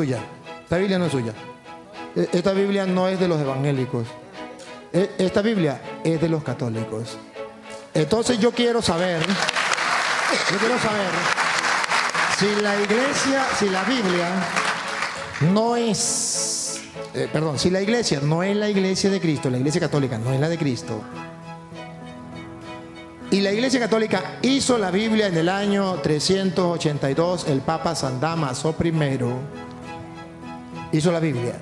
suya. Esta Biblia no es suya. Esta Biblia no es de los evangélicos. Esta Biblia es de los católicos. Entonces yo quiero saber si la iglesia, si la Biblia no es, si la iglesia no es la iglesia de Cristo, la iglesia católica no es la de Cristo, y la iglesia católica hizo la Biblia en el año 382, el Papa San Dámaso I hizo la Biblia.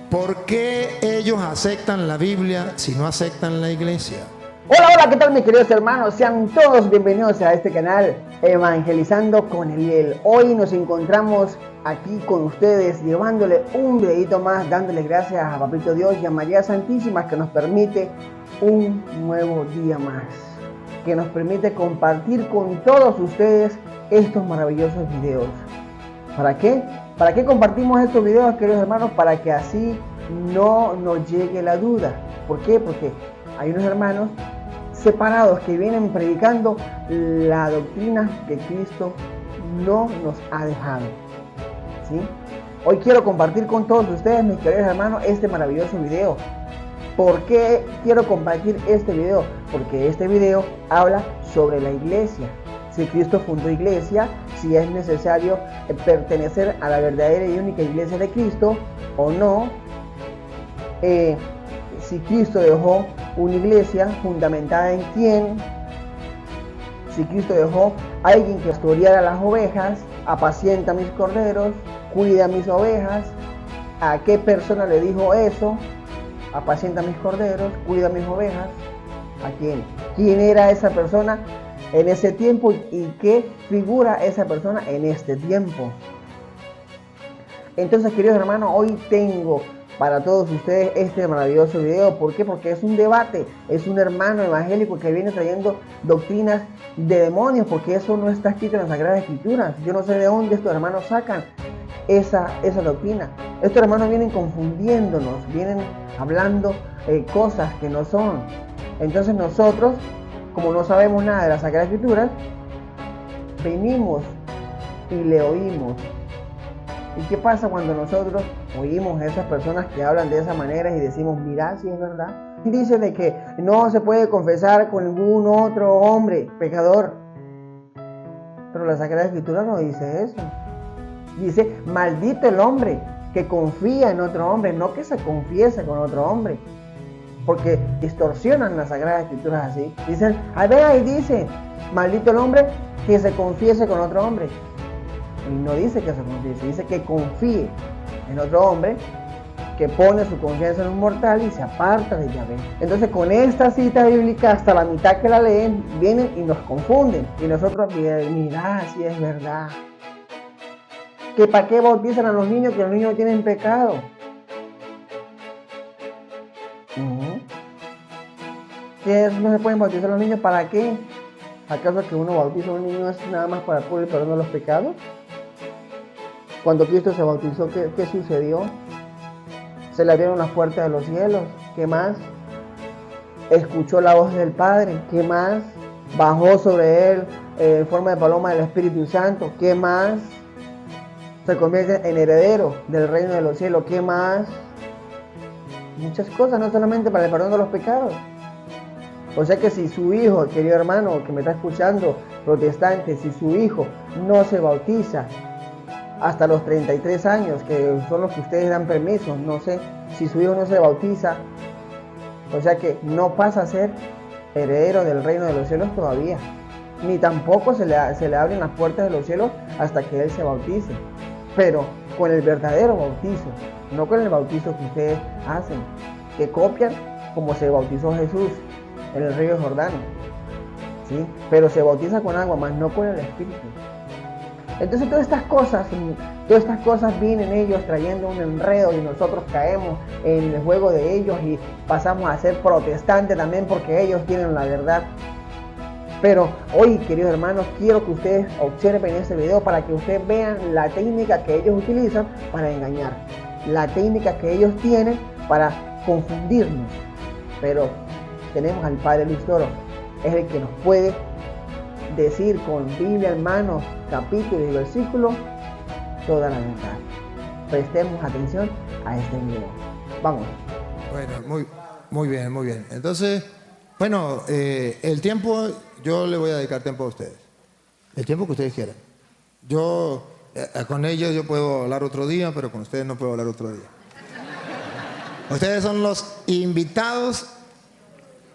¿Por qué ellos aceptan la Biblia si no aceptan la iglesia? Hola, hola, ¿qué tal mis queridos hermanos? Sean todos bienvenidos a este canal Evangelizando con Eliel. Hoy nos encontramos aquí con ustedes llevándole un videito más, dándole gracias a Papito Dios y a María Santísima que nos permite un nuevo día más, que nos permite compartir con todos ustedes estos maravillosos videos. ¿Para qué? ¿Para qué compartimos estos videos, queridos hermanos? Para que así no nos llegue la duda. ¿Por qué? Porque hay unos hermanos separados que vienen predicando la doctrina que Cristo no nos ha dejado, ¿sí? Hoy quiero compartir con todos ustedes, mis queridos hermanos, este maravilloso video. ¿Por qué quiero compartir este video? Porque este video habla sobre la iglesia. Si Cristo fundó iglesia, si es necesario pertenecer a la verdadera y única iglesia de Cristo o no. Si Cristo dejó una iglesia fundamentada en quién. Si Cristo dejó a alguien que pastoreara las ovejas, apacienta mis corderos, cuida mis ovejas. ¿A qué persona le dijo eso? Apacienta mis corderos, cuida mis ovejas. ¿A quién? ¿Quién era esa persona en ese tiempo y qué figura esa persona en este tiempo? Entonces, queridos hermanos, hoy tengo para todos ustedes este maravilloso video. ¿Por qué? Porque es un debate, es un hermano evangélico que viene trayendo doctrinas de demonios, porque eso no está escrito en las Sagradas Escrituras. Yo no sé de dónde estos hermanos sacan esa doctrina. Estos hermanos vienen confundiéndonos, vienen hablando cosas que no son. Entonces nosotros, como no sabemos nada de las Sagradas Escrituras, venimos y le oímos. ¿Y qué pasa cuando nosotros oímos a esas personas que hablan de esa manera y decimos, mira, si es verdad? Y dice de que no se puede confesar con ningún otro hombre pecador. Pero la Sagrada Escritura no dice eso. Dice, maldito el hombre que confía en otro hombre, no que se confiese con otro hombre. Porque distorsionan las Sagradas Escrituras así. Dicen, a ver, ahí dice, maldito el hombre que se confiese con otro hombre. Y no dice que se confiese, dice que confíe en otro hombre, que pone su confianza en un mortal y se aparta de Yahvé. Entonces con esta cita bíblica, hasta la mitad que la leen, vienen y nos confunden. Y nosotros, mira, si es verdad. ¿Que para qué bautizan a los niños? Que los niños no tienen pecado. ¿Que no se pueden bautizar a los niños? ¿Para qué? ¿Acaso que uno bautiza a un niño es nada más para el perdón de los pecados? Cuando Cristo se bautizó, ¿qué sucedió? Se le abrieron las puertas de los cielos. ¿Qué más? Escuchó la voz del Padre. ¿Qué más? Bajó sobre él en forma de paloma del Espíritu Santo. ¿Qué más? Se convierte en heredero del reino de los cielos. ¿Qué más? Muchas cosas, no solamente para el perdón de los pecados. O sea que si su hijo, querido hermano que me está escuchando, protestante, si su hijo no se bautiza hasta los 33 años, que son los que ustedes dan permiso, no sé, si su hijo no se bautiza, o sea que no pasa a ser heredero del reino de los cielos todavía, ni tampoco se le abren las puertas de los cielos hasta que él se bautice, pero con el verdadero bautizo, no con el bautizo que ustedes hacen, que copian como se bautizó Jesús en el río Jordano, ¿sí? Pero se bautiza con agua, más no con el Espíritu. Entonces todas estas cosas vienen ellos trayendo un enredo y nosotros caemos en el juego de ellos y pasamos a ser protestantes también porque ellos tienen la verdad. Pero hoy, queridos hermanos, quiero que ustedes observen este video para que ustedes vean la técnica que ellos utilizan para engañar, la técnica que ellos tienen para confundirnos. Pero tenemos al Padre Luis Toro, es el que nos puede decir con Biblia en mano, capítulo y versículo, toda la verdad. Prestemos atención a este video. Vamos. Bueno, muy bien, muy bien. Entonces, bueno, el tiempo, yo le voy a dedicar tiempo a ustedes. El tiempo que ustedes quieran. Yo, con ellos yo puedo hablar otro día, pero con ustedes no puedo hablar otro día. Ustedes son los invitados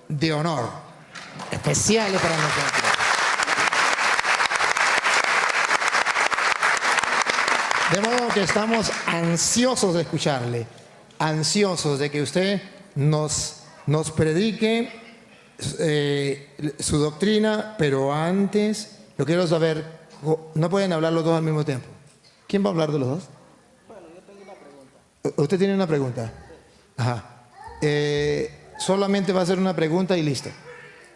de honor, especiales para nosotros. De modo que estamos ansiosos de escucharle, ansiosos de que usted nos predique su doctrina, pero antes yo quiero saber, no pueden hablar los dos al mismo tiempo. ¿Quién va a hablar de los dos? Bueno, yo tengo una pregunta. ¿Usted tiene una pregunta? Ajá. Solamente va a hacer una pregunta y listo.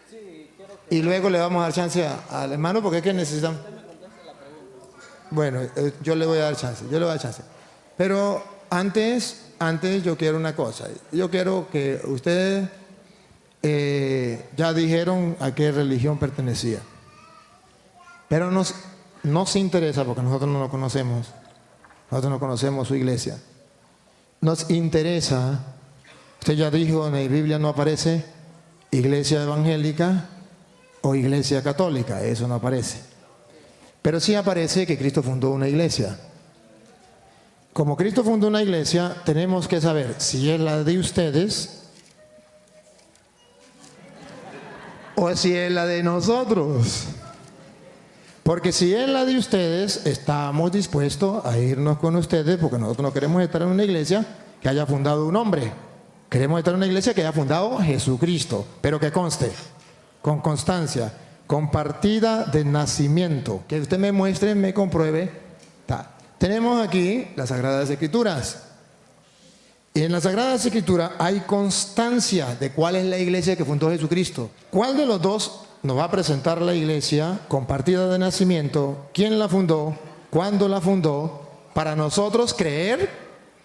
Sí, quiero que Y luego le vamos a dar chance al hermano porque es que necesitamos. usted me conteste la pregunta. Bueno, yo le voy a dar chance, Pero antes yo quiero una cosa. Yo quiero que ustedes ya dijeron a qué religión pertenecía. Pero nos interesa, porque nosotros no lo conocemos. Nosotros no conocemos su iglesia. Nos interesa, usted ya dijo, en la Biblia no aparece iglesia evangélica o iglesia católica, eso no aparece. Pero sí aparece que Cristo fundó una iglesia. Como Cristo fundó una iglesia, tenemos que saber si es la de ustedes o si es la de nosotros. Porque si es la de ustedes, estamos dispuestos a irnos con ustedes, porque nosotros no queremos estar en una iglesia que haya fundado un hombre. Queremos estar en una iglesia que haya fundado Jesucristo, pero que conste, con constancia, con partida de nacimiento. Que usted me muestre, me compruebe. Tenemos aquí las Sagradas Escrituras. Y en las Sagradas Escrituras hay constancia de cuál es la iglesia que fundó Jesucristo. ¿Cuál de los dos nos va a presentar la iglesia con partida de nacimiento? ¿Quién la fundó? ¿Cuándo la fundó? Para nosotros creer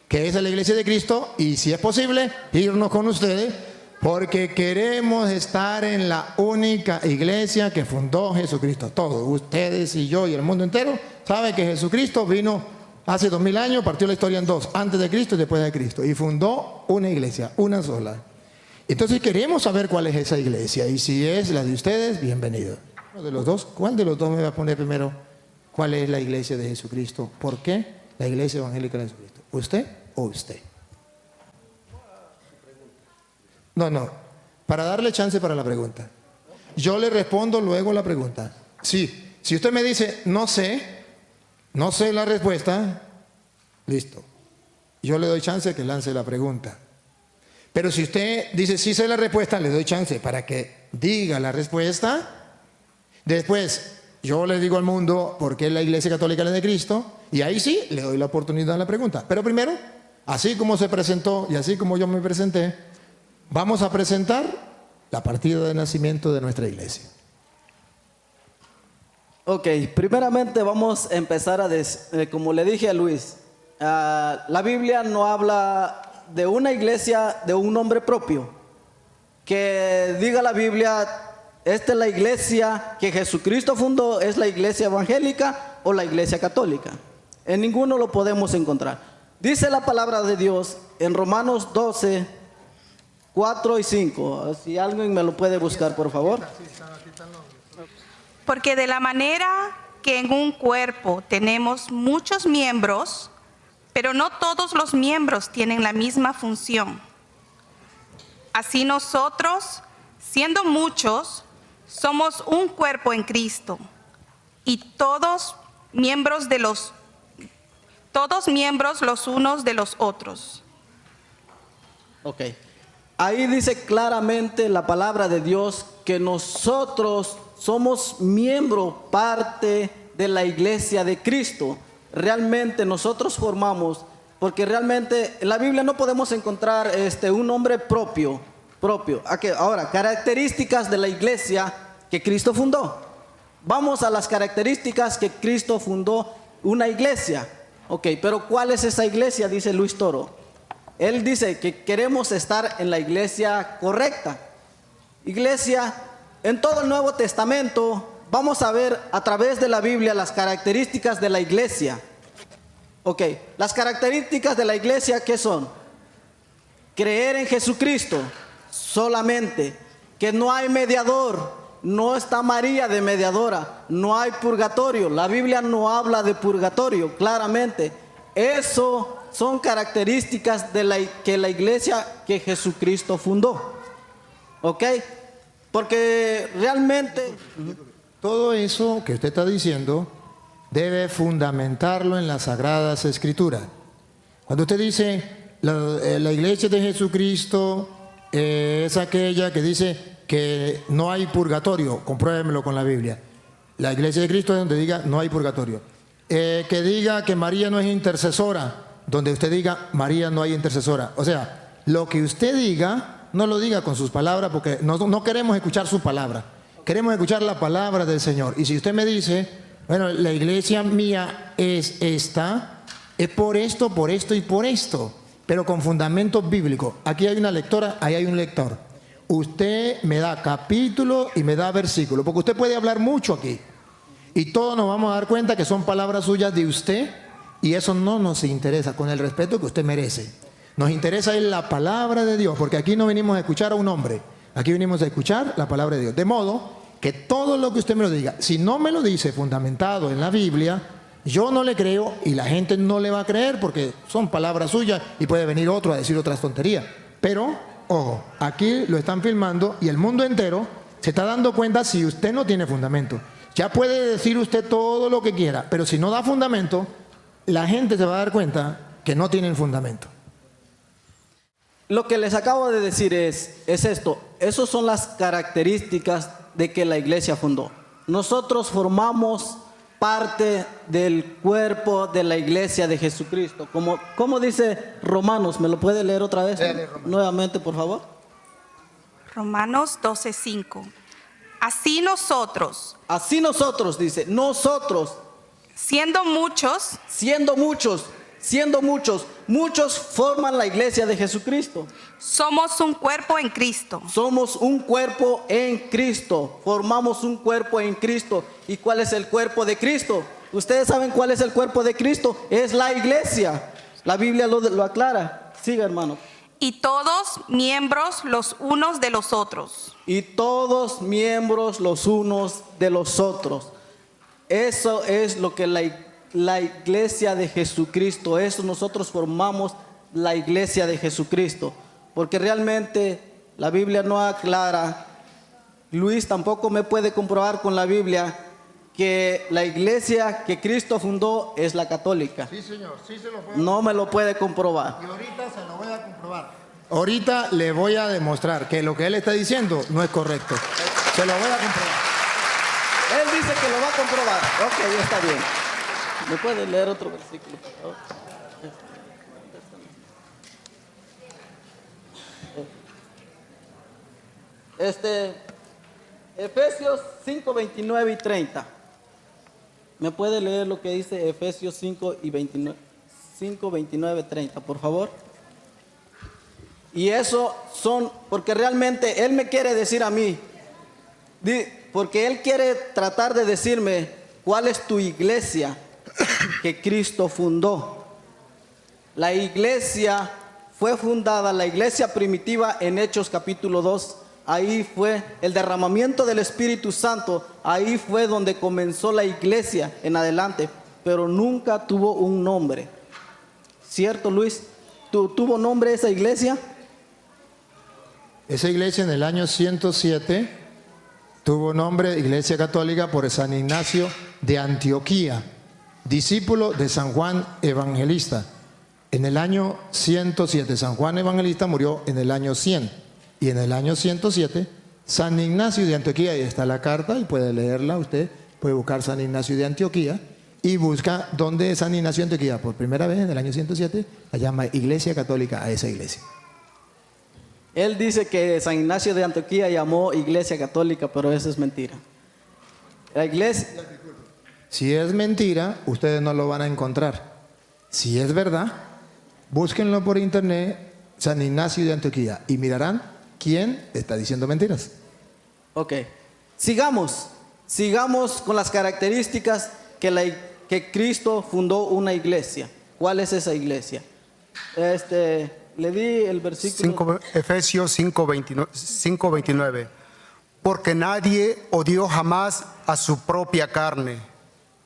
que esa es la iglesia de Cristo y, si es posible, irnos con ustedes, porque queremos estar en la única iglesia que fundó Jesucristo. Todos, ustedes y yo y el mundo entero, sabe que Jesucristo vino hace 2000 años, partió la historia en dos, antes de Cristo y después de Cristo, y fundó una iglesia, una sola. Entonces queremos saber cuál es esa iglesia, y si es la de ustedes, bienvenido. De los dos, ¿cuál de los dos me va a poner primero cuál es la iglesia de Jesucristo? ¿Por qué la iglesia evangélica de Jesucristo? ¿Usted o usted? No, para darle chance para la pregunta. Yo le respondo luego la pregunta. Sí, si usted me dice, no sé la respuesta, listo. Yo le doy chance que lance la pregunta. Pero si usted dice, sí sé la respuesta, le doy chance para que diga la respuesta. Después, yo le digo al mundo por qué la iglesia católica es la de Cristo, y ahí sí le doy la oportunidad a la pregunta. Pero primero, así como se presentó y así como yo me presenté, vamos a presentar la partida de nacimiento de nuestra iglesia. Ok, primeramente vamos a empezar como le dije a Luis, la Biblia no habla de una iglesia de un nombre propio. Que diga la Biblia, esta es la iglesia que Jesucristo fundó, es la iglesia evangélica o la iglesia católica. En ninguno lo podemos encontrar. Dice la palabra de Dios en Romanos 12, 4 y 5. Si alguien me lo puede buscar, por favor. Porque de la manera que en un cuerpo tenemos muchos miembros, pero no todos los miembros tienen la misma función. Así nosotros, siendo muchos, somos un cuerpo en Cristo, y todos miembros los unos de los otros. Ok. Ahí dice claramente la palabra de Dios que nosotros somos miembros, parte de la iglesia de Cristo. Realmente nosotros formamos, porque realmente en la Biblia no podemos encontrar un nombre propio. Ahora, características de la iglesia que Cristo fundó. Vamos a las características que Cristo fundó una iglesia. Ok, pero ¿cuál es esa iglesia? Dice Luis Toro. Él dice que queremos estar en la iglesia correcta. Iglesia, en todo el Nuevo Testamento, vamos a ver a través de la Biblia las características de la iglesia. Ok, las características de la iglesia, ¿qué son? Creer en Jesucristo solamente, que no hay mediador, no está María de mediadora, no hay purgatorio, la Biblia no habla de purgatorio, claramente. Eso son características de que la iglesia que Jesucristo fundó. ¿Ok? Porque realmente... Todo eso que usted está diciendo debe fundamentarlo en las Sagradas Escrituras. Cuando usted dice la iglesia de Jesucristo es aquella que dice que no hay purgatorio, compruébemelo con la Biblia. La iglesia de Cristo es donde diga no hay purgatorio. Que diga que María no es intercesora, donde usted diga María no hay intercesora. O sea, lo que usted diga, no lo diga con sus palabras, porque no queremos escuchar su palabra. Queremos escuchar la palabra del Señor. Y si usted me dice, bueno, la iglesia mía es esta, es por esto y por esto, pero con fundamentos bíblicos. Aquí hay una lectora, ahí hay un lector. Usted me da capítulo y me da versículo, porque usted puede hablar mucho aquí. Y todos nos vamos a dar cuenta que son palabras suyas de usted, y eso no nos interesa, con el respeto que usted merece. Nos interesa es la palabra de Dios, porque aquí no venimos a escuchar a un hombre, aquí venimos a escuchar la palabra de Dios. De modo que todo lo que usted me lo diga, si no me lo dice fundamentado en la Biblia, yo no le creo y la gente no le va a creer porque son palabras suyas y puede venir otro a decir otras tonterías. Pero, ojo, aquí lo están filmando y el mundo entero se está dando cuenta si usted no tiene fundamento. Ya puede decir usted todo lo que quiera, pero si no da fundamento, la gente se va a dar cuenta que no tienen fundamento. Lo que les acabo de decir es esto. Esas son las características de que la iglesia fundó. Nosotros formamos parte del cuerpo de la iglesia de Jesucristo. Como dice Romanos, ¿me lo puede leer otra vez? Nuevamente, por favor. Romanos 12:5. Así nosotros, dice, nosotros, siendo muchos, muchos forman la iglesia de Jesucristo. somos un cuerpo en Cristo. Somos un cuerpo en Cristo, formamos un cuerpo en Cristo. ¿Y cuál es el cuerpo de Cristo? ¿Ustedes saben cuál es el cuerpo de Cristo? Es la iglesia. La Biblia lo aclara. Siga, hermano. Y todos miembros los unos de los otros. Y todos miembros los unos de los otros. Eso es lo que la iglesia de Jesucristo, eso nosotros formamos la iglesia de Jesucristo, porque realmente la Biblia no aclara. Luis tampoco me puede comprobar con la Biblia que la iglesia que Cristo fundó es la católica. Sí, señor, sí se lo puedo. No me lo puede comprobar. Y ahorita se lo voy a comprobar. Ahorita le voy a demostrar que lo que él está diciendo no es correcto. Se lo voy a comprobar. Él dice que lo va a comprobar. Ok, está bien. ¿Me puede leer otro versículo, por favor? Efesios 5, 29 y 30. ¿Me puede leer lo que dice Efesios 5 y 29? 5, 29, 30, por favor. Y eso son, porque realmente Él me quiere decir a mí, porque Él quiere tratar de decirme cuál es tu iglesia que Cristo fundó. La iglesia fue fundada, la iglesia primitiva en Hechos capítulo 2, ahí fue el derramamiento del Espíritu Santo, ahí fue donde comenzó la iglesia en adelante, pero nunca tuvo un nombre. ¿Cierto, Luis? ¿Tuvo nombre esa iglesia? Esa iglesia en el año 107 tuvo nombre Iglesia Católica por San Ignacio de Antioquía, discípulo de San Juan Evangelista. En el año 107, San Juan Evangelista murió en el año 100. Y en el año 107, San Ignacio de Antioquía, ahí está la carta y puede leerla usted, puede buscar San Ignacio de Antioquía y busca dónde es San Ignacio de Antioquía. Por primera vez en el año 107, la llama Iglesia Católica a esa iglesia. Él dice que San Ignacio de Antioquía llamó Iglesia Católica, pero eso es mentira. La iglesia... Si es mentira, ustedes no lo van a encontrar. Si es verdad, búsquenlo por internet, San Ignacio de Antioquía, y mirarán quién está diciendo mentiras. Ok, sigamos con las características que Cristo fundó una iglesia. ¿Cuál es esa iglesia? Le di el versículo. Efesios 5:29. Porque nadie odió jamás a su propia carne,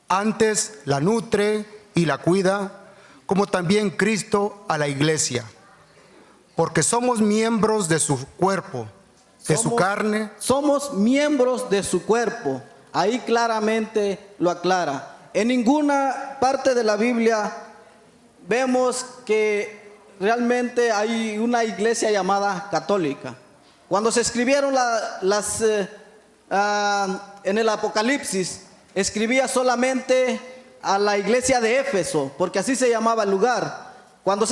antes la nutre y la cuida, como también Cristo a la iglesia, porque somos miembros de su cuerpo, de su carne. Somos miembros de su cuerpo. Ahí claramente lo aclara. En ninguna parte de la Biblia vemos que realmente hay una iglesia llamada católica. Cuando se escribieron en el Apocalipsis, escribía solamente a la iglesia de Éfeso, porque así se llamaba el lugar. Cuando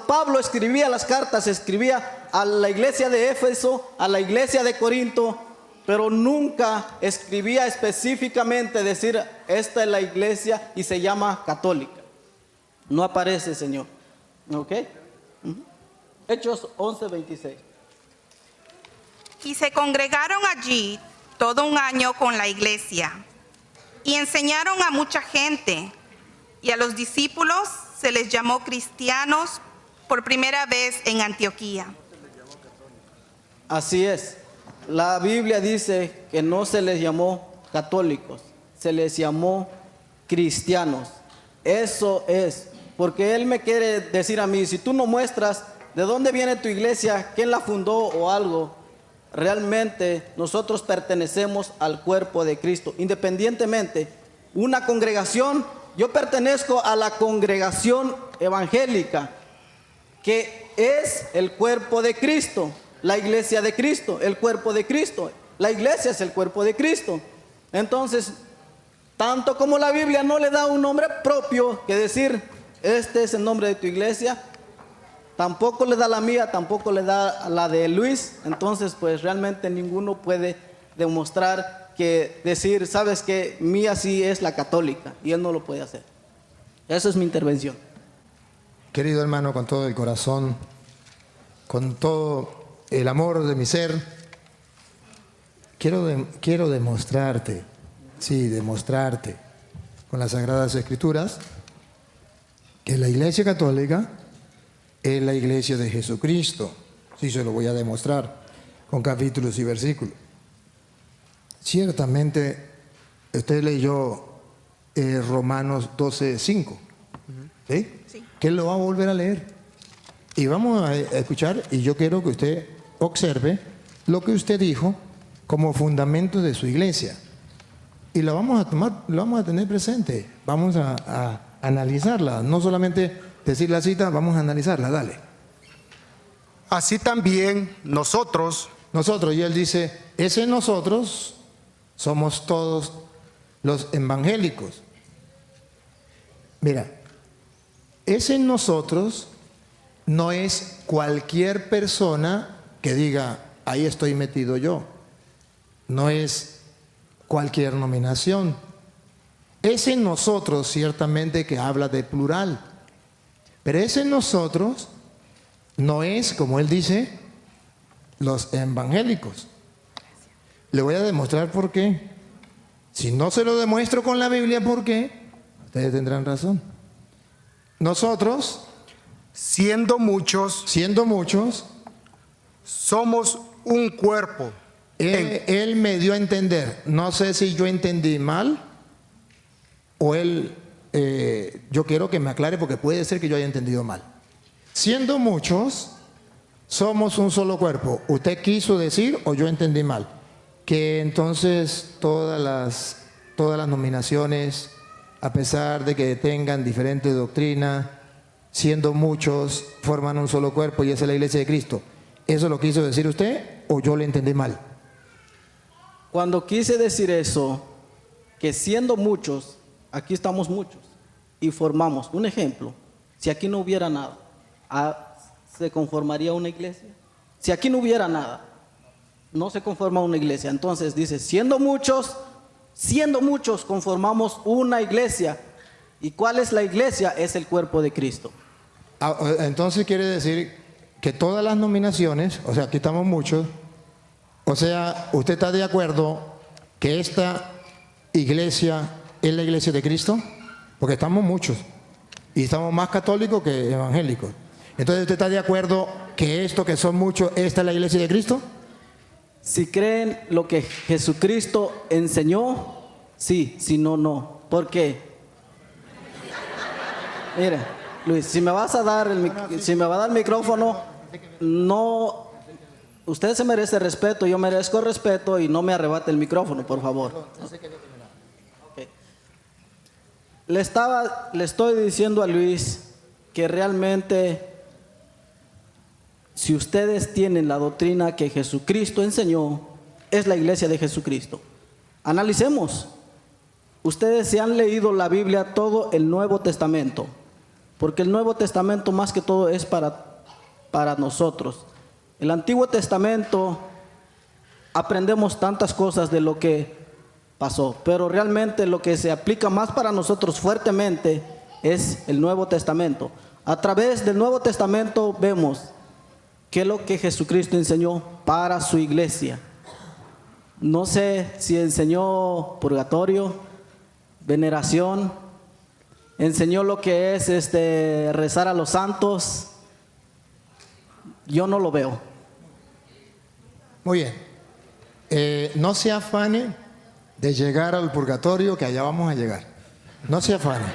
Pablo escribía las cartas, escribía a la iglesia de Éfeso, a la iglesia de Corinto, pero nunca escribía específicamente decir, esta es la iglesia y se llama católica. No aparece, Señor. ¿Ok? Hechos 11:26. Y se congregaron allí todo un año con la iglesia y enseñaron a mucha gente, y a los discípulos se les llamó cristianos por primera vez en Antioquía. Así es. La Biblia dice que no se les llamó católicos, se les llamó cristianos. Eso es, porque Él me quiere decir a mí, si tú no muestras de dónde viene tu iglesia, quién la fundó o algo, realmente nosotros pertenecemos al cuerpo de Cristo. Independientemente, una congregación, yo pertenezco a la congregación evangélica, que es el cuerpo de Cristo, la iglesia de Cristo, el cuerpo de Cristo. La iglesia es el cuerpo de Cristo. Entonces, tanto como la Biblia no le da un nombre propio, que decir, este es el nombre de tu iglesia, tampoco le da la mía, tampoco le da la de Luis. Entonces, pues realmente ninguno puede demostrar que decir, sabes que mía sí es la católica, y él no lo puede hacer. Esa es mi intervención. Querido hermano, con todo el corazón, con todo el amor de mi ser, quiero demostrarte, demostrarte con las Sagradas Escrituras que la Iglesia Católica es la iglesia de Jesucristo. Sí, se lo voy a demostrar con capítulos y versículos. Ciertamente, usted leyó Romanos 12:5, ¿sí? Sí. Que él lo va a volver a leer. Y vamos a escuchar, y yo quiero que usted observe lo que usted dijo como fundamento de su iglesia. Y lo vamos a tomar, lo vamos a tener presente. Vamos a analizarla, no solamente decir la cita, vamos a analizarla, dale. Así también nosotros, Y él dice, ese nosotros somos todos los evangélicos. Mira, ese nosotros no es cualquier persona que diga, ahí estoy metido yo. No es cualquier nominación. Ese nosotros ciertamente que habla de plural. Pero ese nosotros no es, como él dice, los evangélicos. Le voy a demostrar por qué. Si no se lo demuestro con la Biblia, ¿por qué? Ustedes tendrán razón. Nosotros, siendo muchos, somos un cuerpo. Él me dio a entender. No sé si yo entendí mal o él... yo quiero que me aclare porque puede ser que yo haya entendido mal. Siendo muchos, somos un solo cuerpo. ¿Usted quiso decir o yo entendí mal? Que entonces todas las nominaciones, a pesar de que tengan diferente doctrina, siendo muchos, forman un solo cuerpo y esa es la iglesia de Cristo. ¿Eso lo quiso decir usted o yo le entendí mal? Cuando quise decir eso, que siendo muchos, aquí estamos muchos y formamos. Un ejemplo, si aquí no hubiera nada, ¿se conformaría una iglesia? Si aquí no hubiera nada, no se conforma una iglesia. Entonces dice, siendo muchos conformamos una iglesia. ¿Y cuál es la iglesia? Es el cuerpo de Cristo. Entonces quiere decir que todas las nominaciones, o sea, aquí estamos muchos, o sea, ¿usted está de acuerdo que esta iglesia es la iglesia de Cristo? Porque estamos muchos. y estamos más católicos que evangélicos. Entonces, ¿usted está de acuerdo que esto que son muchos, esta es la iglesia de Cristo? Si creen lo que Jesucristo enseñó, sí, si no, no. ¿Por qué? Mire, Luis, si me vas a dar si me va a dar el micrófono, no, usted se merece respeto, yo merezco respeto y no me arrebate el micrófono, por favor. Okay. Le estoy diciendo a Luis que realmente, si ustedes tienen la doctrina que Jesucristo enseñó, es la iglesia de Jesucristo. Analicemos. Ustedes se han leído la Biblia, todo el Nuevo Testamento, porque el Nuevo Testamento más que todo es para nosotros. El Antiguo Testamento aprendemos tantas cosas de lo que pasó, pero realmente lo que se aplica más para nosotros fuertemente es el Nuevo Testamento. A través del Nuevo Testamento vemos qué es lo que Jesucristo enseñó para su iglesia. No sé si enseñó purgatorio, veneración, enseñó lo que es rezar a los santos. Yo no lo veo. Muy bien. No se afane de llegar al purgatorio, que allá vamos a llegar. No se afane.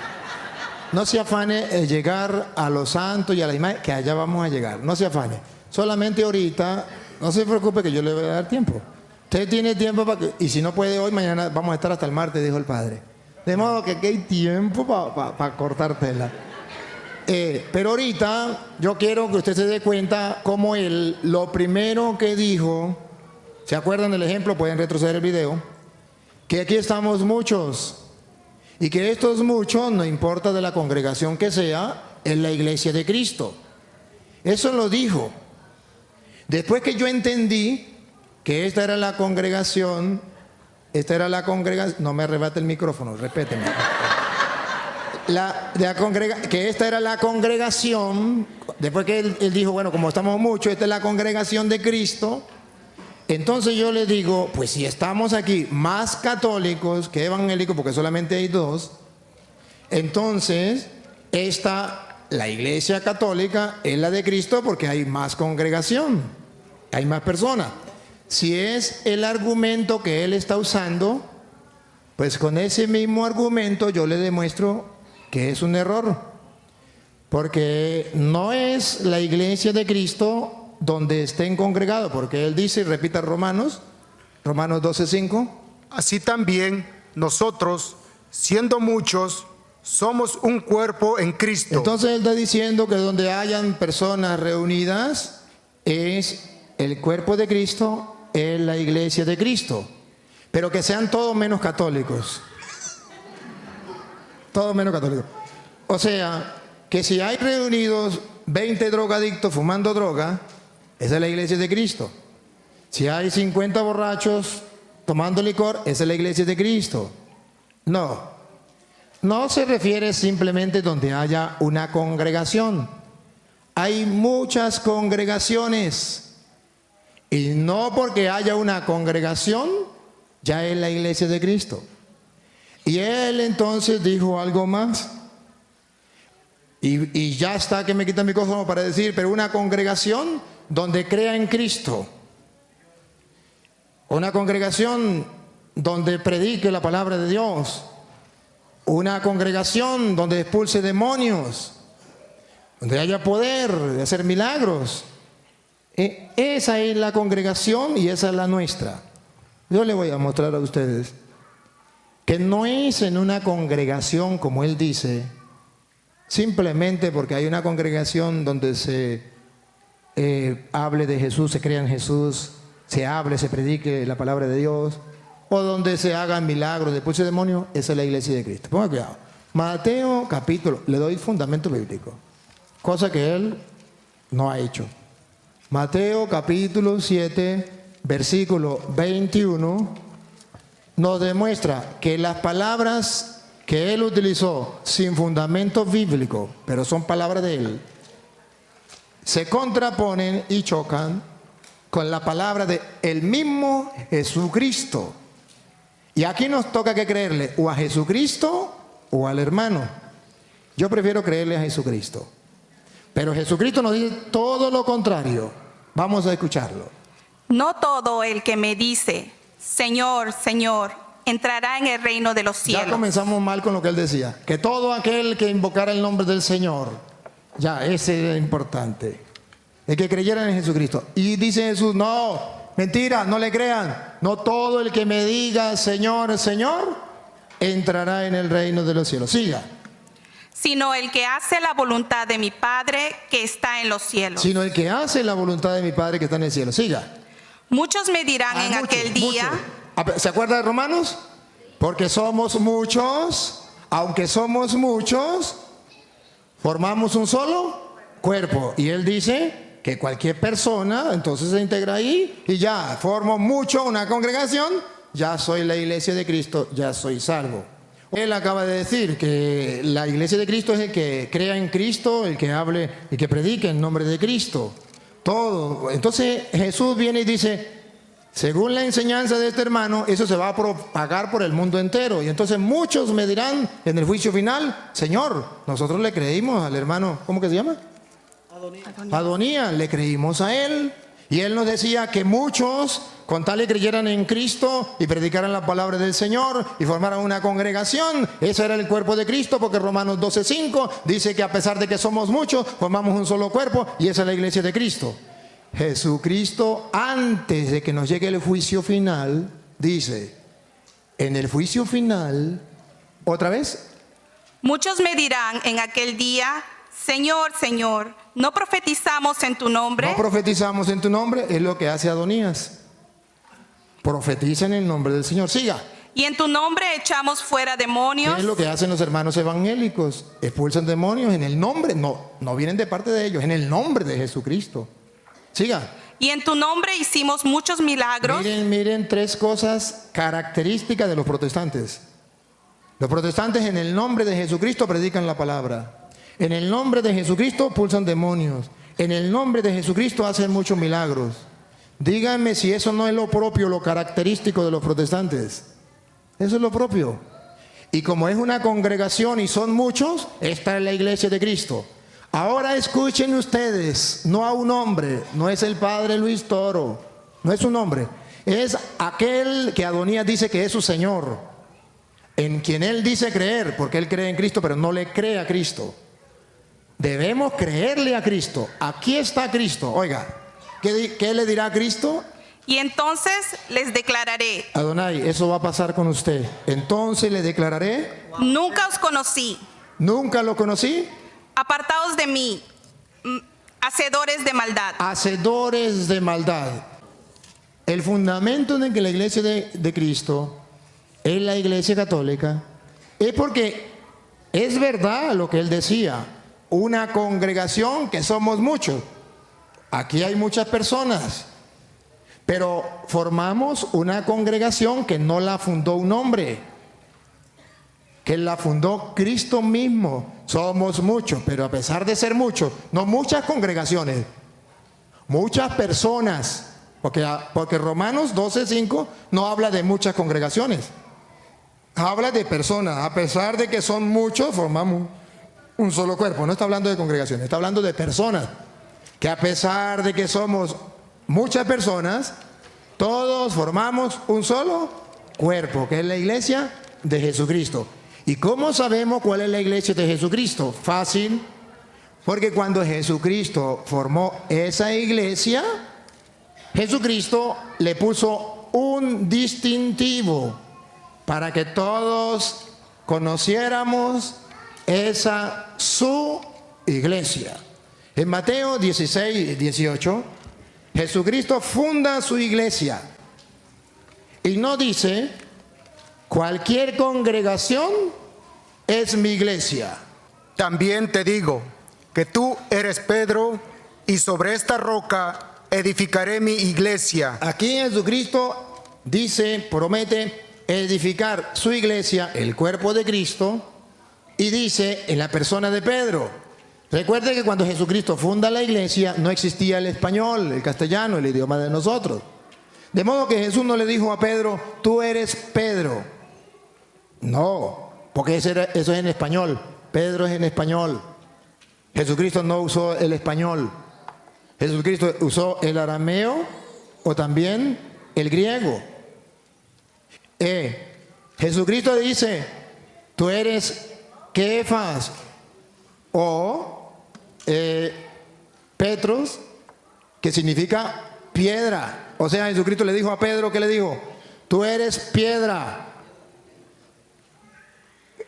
No se afane de llegar a los santos y a la imagen, que allá vamos a llegar. No se afane. Solamente ahorita, no se preocupe que yo le voy a dar tiempo. Usted tiene tiempo para que, y si no puede hoy, mañana vamos a estar hasta el martes, dijo el Padre. De modo que aquí hay tiempo para cortar tela. Pero ahorita yo quiero que usted se dé cuenta cómo él, lo primero que dijo, ¿se acuerdan del ejemplo? Pueden retroceder el video. Que aquí estamos muchos. Y que estos muchos, no importa de la congregación que sea, es la iglesia de Cristo. Eso lo dijo. Después que yo entendí que esta era la congregación, no me arrebate el micrófono, repíteme. Que esta era la congregación, después que él dijo, bueno, como estamos muchos, esta es la congregación de Cristo. Entonces yo le digo, pues si estamos aquí más católicos que evangélicos, porque solamente hay dos, entonces la iglesia católica es la de Cristo porque hay más congregación, hay más personas. Si es el argumento que él está usando, pues con ese mismo argumento yo le demuestro que es un error, porque no es la iglesia de Cristo donde estén congregados, porque él dice, repita Romanos 12:5. Así también nosotros, siendo muchos, somos un cuerpo en Cristo. Entonces él está diciendo que donde hayan personas reunidas es el cuerpo de Cristo, es la iglesia de Cristo, pero que sean todos menos católicos. Todos menos católicos. O sea, que si hay reunidos 20 drogadictos fumando droga, esa es la iglesia de Cristo. Si hay 50 borrachos tomando licor, esa es la iglesia de Cristo. No se refiere simplemente donde haya una congregación. Hay muchas congregaciones. Y no porque haya una congregación, ya es la iglesia de Cristo. Y él entonces dijo algo más. Y ya está que me quita mi micrófono para decir, pero una congregación donde crea en Cristo. Una congregación donde predique la palabra de Dios. Una congregación donde expulse demonios. Donde haya poder de hacer milagros. Esa es la congregación y esa es la nuestra. Yo le voy a mostrar a ustedes que no es en una congregación, como él dice, simplemente porque hay una congregación donde se hable de Jesús, se crea en Jesús, se hable, se predique la palabra de Dios, o donde se hagan milagros de expulse demonios. Esa es la iglesia de Cristo. Ponga cuidado. Mateo capítulo, le doy fundamento bíblico, cosa que él no ha hecho. Mateo capítulo 7, versículo 21, nos demuestra que las palabras que él utilizó sin fundamento bíblico, pero son palabras de él, se contraponen y chocan con la palabra de el mismo Jesucristo. Y aquí nos toca que creerle o a Jesucristo o al hermano. Yo prefiero creerle a Jesucristo. Pero Jesucristo nos dice todo lo contrario. Vamos a escucharlo. No todo el que me dice, Señor, Señor, entrará en el reino de los Ya cielos. comenzamos mal con lo que él decía. Que todo aquel que invocara el nombre del Señor. Ya, ese era importante. El que creyera en Jesucristo. Y dice Jesús, no, mentira, no le crean. No todo el que me diga Señor, Señor, entrará en el reino de los cielos. Siga. Sino el que hace la voluntad de mi Padre que está en los cielos. Sino el que hace la voluntad de mi Padre que está en el cielo. Siga. Muchos me dirán en Mucho, aquel día, mucho. ¿Se acuerda de Romanos? Porque somos muchos, aunque somos muchos, formamos un solo cuerpo. Y él dice que cualquier persona entonces se integra ahí y ya, formo mucho una congregación, ya soy la iglesia de Cristo, ya soy salvo. Él acaba de decir que la iglesia de Cristo es el que crea en Cristo, el que hable y que predique en nombre de Cristo. Todo. Entonces Jesús viene y dice, según la enseñanza de este hermano, eso se va a propagar por el mundo entero. Y entonces muchos me dirán en el juicio final, Señor, nosotros le creímos al hermano, ¿cómo que se llama? Adonías, le creímos a él. Y él nos decía que muchos, con tal que creyeran en Cristo y predicaran la palabra del Señor y formaran una congregación, ese era el cuerpo de Cristo, porque Romanos 12:5 dice que a pesar de que somos muchos, formamos un solo cuerpo y esa es la iglesia de Cristo. Jesucristo, antes de que nos llegue el juicio final, dice, en el juicio final, otra vez, muchos me dirán en aquel día, Señor, Señor, ¿no profetizamos en tu nombre? no profetizamos en tu nombre, es lo que hace Adonías. Profetiza en el nombre del Señor. Siga. Y en tu nombre echamos fuera ¿Qué demonios. es lo que hacen los hermanos evangélicos? Expulsan demonios en el nombre, no vienen de parte de ellos, en el nombre de Jesucristo. Siga. Y en tu nombre hicimos muchos milagros. Miren tres cosas características de los protestantes. Los protestantes en el nombre de Jesucristo predican la palabra. En el nombre de Jesucristo pulsan demonios. En el nombre de Jesucristo hacen muchos milagros. Díganme si eso no es lo propio, lo característico de los protestantes. Eso es lo propio. Y como es una congregación y son muchos, esta es la iglesia de Cristo. Ahora escuchen ustedes, no a un hombre, no es el padre Luis Toro, no es un hombre, es aquel que Adonías dice que es su Señor, en quien él dice creer, porque él cree en Cristo, pero no le cree a Cristo. Debemos creerle a Cristo. Aquí está Cristo. Oiga, ¿qué le dirá a Cristo? Y entonces les declararé, Adonai, eso va a pasar con usted. Entonces le declararé, nunca os conocí, nunca lo conocí. apartaos de mí, hacedores de maldad. Hacedores de maldad. El fundamento de que la iglesia de Cristo es la iglesia católica es porque es verdad lo que él decía, una congregación que somos muchos. Aquí hay muchas personas, pero formamos una congregación que no la fundó un hombre, que la fundó Cristo mismo. Somos muchos, pero a pesar de ser muchos, no muchas congregaciones, muchas personas, porque Romanos 12:5 no habla de muchas congregaciones, habla de personas. A pesar de que son muchos, formamos un solo cuerpo. No está hablando de congregaciones, está hablando de personas, que a pesar de que somos muchas personas, todos formamos un solo cuerpo, que es la iglesia de Jesucristo. ¿Y cómo sabemos cuál es la iglesia de Jesucristo? Fácil, porque cuando Jesucristo formó esa iglesia, Jesucristo le puso un distintivo para que todos conociéramos esa su iglesia. En Mateo 16:18, Jesucristo funda su iglesia y no dice, cualquier congregación es mi iglesia. También te digo que tú eres Pedro, y sobre esta roca edificaré mi iglesia. Aquí Jesucristo dice, promete edificar su iglesia, el cuerpo de Cristo, y dice en la persona de Pedro. Recuerde que cuando Jesucristo funda la iglesia no existía el español, el castellano, el idioma de nosotros. De modo que Jesús no le dijo a Pedro, tú eres Pedro. No, porque eso es en español. Pedro es en español. Jesucristo no usó el español. Jesucristo usó el arameo o también el griego. Jesucristo dice, tú eres Kefas o Petros, que significa piedra. O sea, Jesucristo le dijo a Pedro, ¿qué le dijo? Tú eres piedra.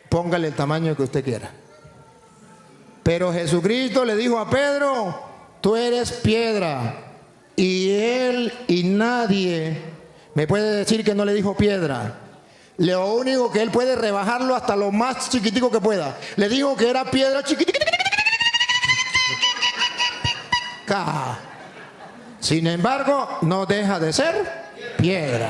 Póngale el tamaño que usted quiera. Pero Jesucristo le dijo a Pedro, tú eres piedra. Y él y nadie me puede decir que no le dijo piedra. Lo único que él puede rebajarlo hasta lo más chiquitico que pueda. Le dijo que era piedra chiquitica. Sin embargo, no deja de ser piedra.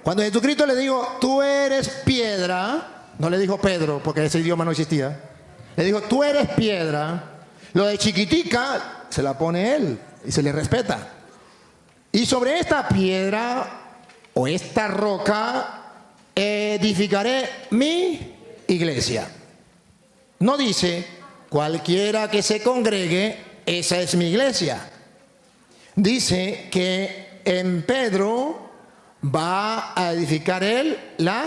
Cuando Jesucristo le dijo, tú eres piedra, no le dijo Pedro, porque ese idioma no existía. Le dijo, tú eres piedra. Lo de chiquitica se la pone él y se le respeta. Y sobre esta piedra o esta roca edificaré mi iglesia. No dice, cualquiera que se congregue, esa es mi iglesia. Dice que en Pedro va a edificar él la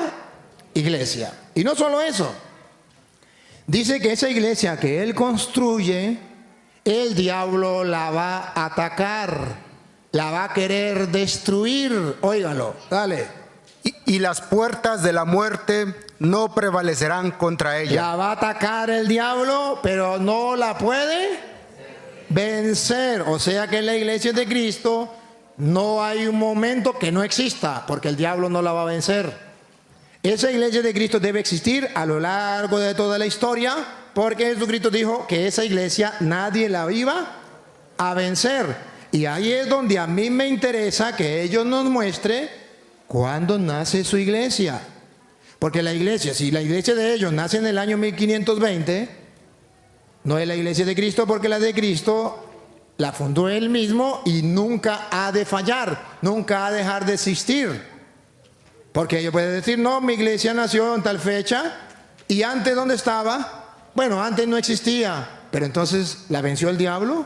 iglesia. Y no solo eso. Dice que esa iglesia que él construye, el diablo la va a atacar, la va a querer destruir. Óigalo, dale. Y las puertas de la muerte no prevalecerán contra ella. La va a atacar el diablo, pero no la puede vencer. O sea que en la iglesia de Cristo no hay un momento que no exista, porque el diablo no la va a vencer. Esa iglesia de Cristo debe existir a lo largo de toda la historia, porque Jesucristo dijo que esa iglesia nadie la iba a vencer. Y ahí es donde a mí me interesa que ellos nos muestren cuándo nace su iglesia. Porque la iglesia, si la iglesia de ellos nace en el año 1520, no es la iglesia de Cristo, porque la de Cristo la fundó él mismo y nunca ha de fallar, nunca ha de dejar de existir. Porque ellos pueden decir, no, mi iglesia nació en tal fecha, y antes, ¿dónde estaba? Bueno, antes no existía, pero entonces ¿la venció el diablo?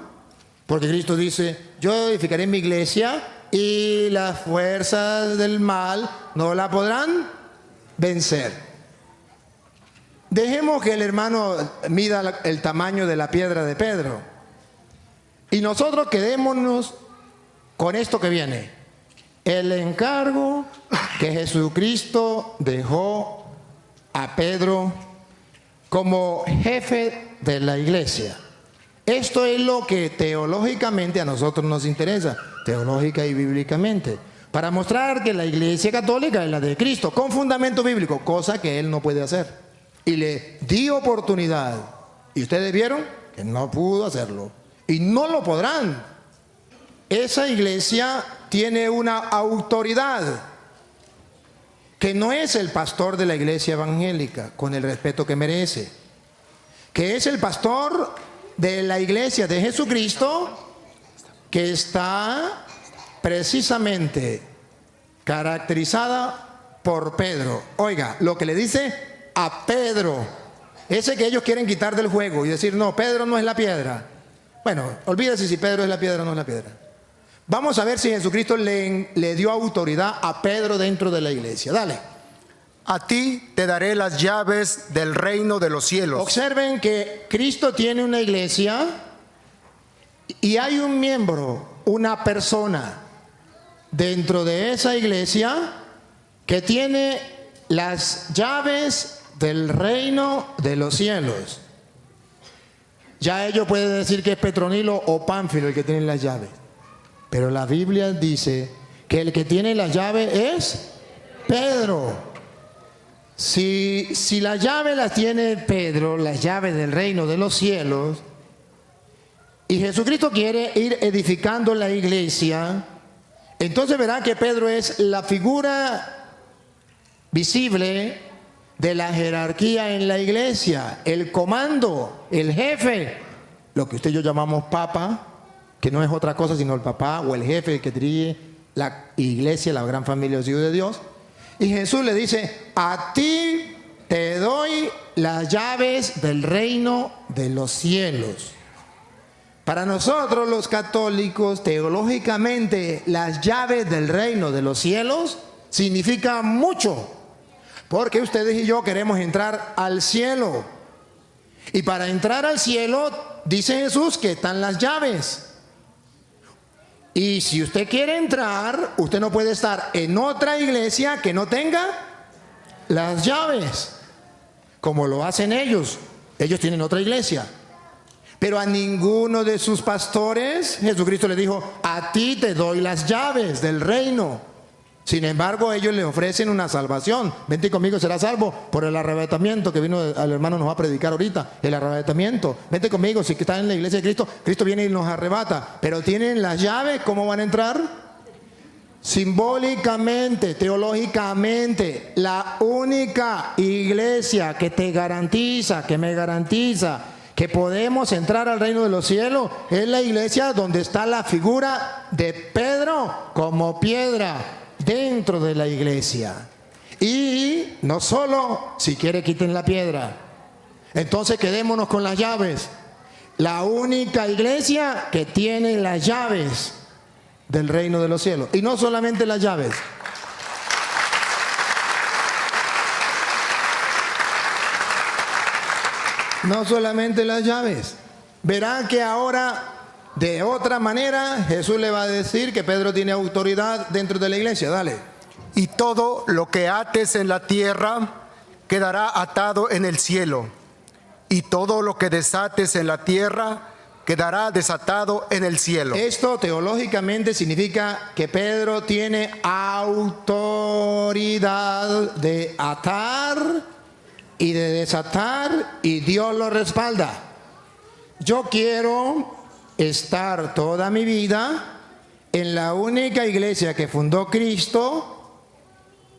Porque Cristo dice, yo edificaré mi iglesia y las fuerzas del mal no la podrán vencer. Dejemos que el hermano mida el tamaño de la piedra de Pedro. Y nosotros quedémonos con esto que viene. El encargo que Jesucristo dejó a Pedro como jefe de la iglesia. Esto es lo que teológicamente a nosotros nos interesa, teológica y bíblicamente, para mostrar que la iglesia católica es la de Cristo, con fundamento bíblico, cosa que él no puede hacer. Y le di oportunidad, y ustedes vieron que no pudo hacerlo, y no lo podrán. Esa iglesia tiene una autoridad que no es el pastor de la iglesia evangélica, con el respeto que merece, que es el pastor de la iglesia de Jesucristo, que está precisamente caracterizada por Pedro. Oiga, lo que le dice a Pedro, ese que ellos quieren quitar del juego y decir, no, Pedro no es la piedra. Bueno, olvídese si Pedro es la piedra o no es la piedra. Vamos a ver si Jesucristo le dio autoridad a Pedro dentro de la iglesia. Dale. A ti te daré las llaves del reino de los cielos. Observen que Cristo tiene una iglesia y hay un miembro, una persona dentro de esa iglesia que tiene las llaves del reino de los cielos. Ya ellos pueden decir que es Petronilo o Pánfilo el que tiene las llaves, pero la Biblia dice que el que tiene las llaves es Pedro. Si la llave la tiene Pedro, las llaves del reino de los cielos, y Jesucristo quiere ir edificando la iglesia, entonces verá que Pedro es la figura visible de la jerarquía en la iglesia, el comando, el jefe, lo que usted y yo llamamos papa, que no es otra cosa sino el papá o el jefe, el que dirige la iglesia, la gran familia de los hijos de Dios. Y Jesús le dice, a ti te doy las llaves del reino de los cielos. Para nosotros los católicos, teológicamente, las llaves del reino de los cielos significan mucho, porque ustedes y yo queremos entrar al cielo. Y para entrar al cielo, dice Jesús que están las llaves. Y si usted quiere entrar, usted no puede estar en otra iglesia que no tenga las llaves, como lo hacen ellos. Ellos tienen otra iglesia. Pero a ninguno de sus pastores Jesucristo le dijo: a ti te doy las llaves del reino. Sin embargo, ellos le ofrecen una salvación. Vente conmigo, serás salvo por el arrebatamiento que vino al hermano, nos va a predicar ahorita. El arrebatamiento. Vente conmigo, si están en la iglesia de Cristo, Cristo viene y nos arrebata. Pero tienen las llaves, ¿cómo van a entrar? Simbólicamente, teológicamente, la única iglesia que te garantiza, que me garantiza que podemos entrar al reino de los cielos es la iglesia donde está la figura de Pedro como piedra dentro de la iglesia. Y no solo, si quiere quiten la piedra, entonces quedémonos con las llaves. La única iglesia que tiene las llaves del reino de los cielos. Y no solamente las llaves. No solamente las llaves. Verán que ahora, de otra manera, Jesús le va a decir que Pedro tiene autoridad dentro de la iglesia. Dale. Y todo lo que ates en la tierra quedará atado en el cielo. Y todo lo que desates en la tierra quedará desatado en el cielo. Esto teológicamente significa que Pedro tiene autoridad de atar y de desatar, y Dios lo respalda. Yo quiero estar toda mi vida en la única iglesia que fundó Cristo,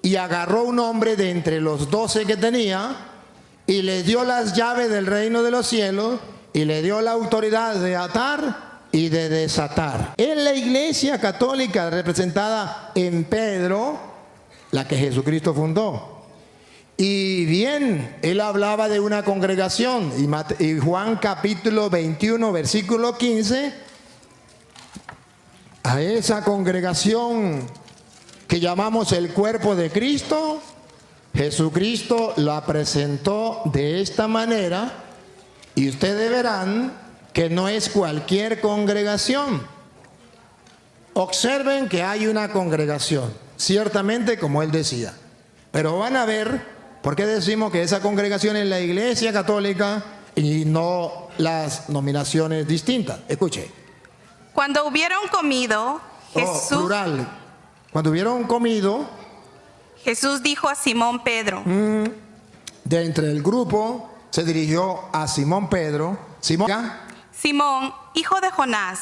y agarró un hombre de entre los 12 que tenía y le dio las llaves del reino de los cielos y le dio la autoridad de atar y de desatar. En la iglesia católica representada en Pedro, la que Jesucristo fundó. Y bien, él hablaba de una congregación, y Juan capítulo 21 versículo 15, a esa congregación que llamamos el cuerpo de Cristo, Jesucristo la presentó de esta manera, y ustedes verán que no es cualquier congregación. Observen que hay una congregación, ciertamente como él decía, pero van a ver por qué decimos que esa congregación es la iglesia católica y no las nominaciones distintas. Escuche. Cuando hubieron comido, Jesús... plural. Cuando hubieron comido, Jesús dijo a Simón Pedro, de entre el grupo se dirigió a Simón Pedro. Simón, Simón, hijo de Jonás,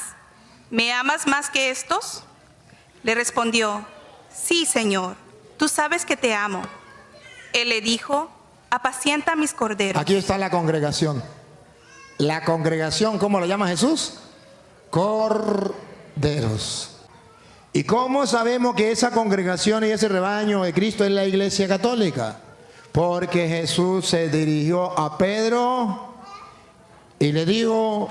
¿me amas más que estos? Le respondió, sí, Señor, tú sabes que te amo. Él le dijo, apacienta mis corderos. aquí está la congregación. La congregación, ¿cómo lo llama Jesús? Corderos. ¿Y cómo sabemos que esa congregación y ese rebaño de Cristo es la iglesia católica? Porque Jesús se dirigió a Pedro y le dijo,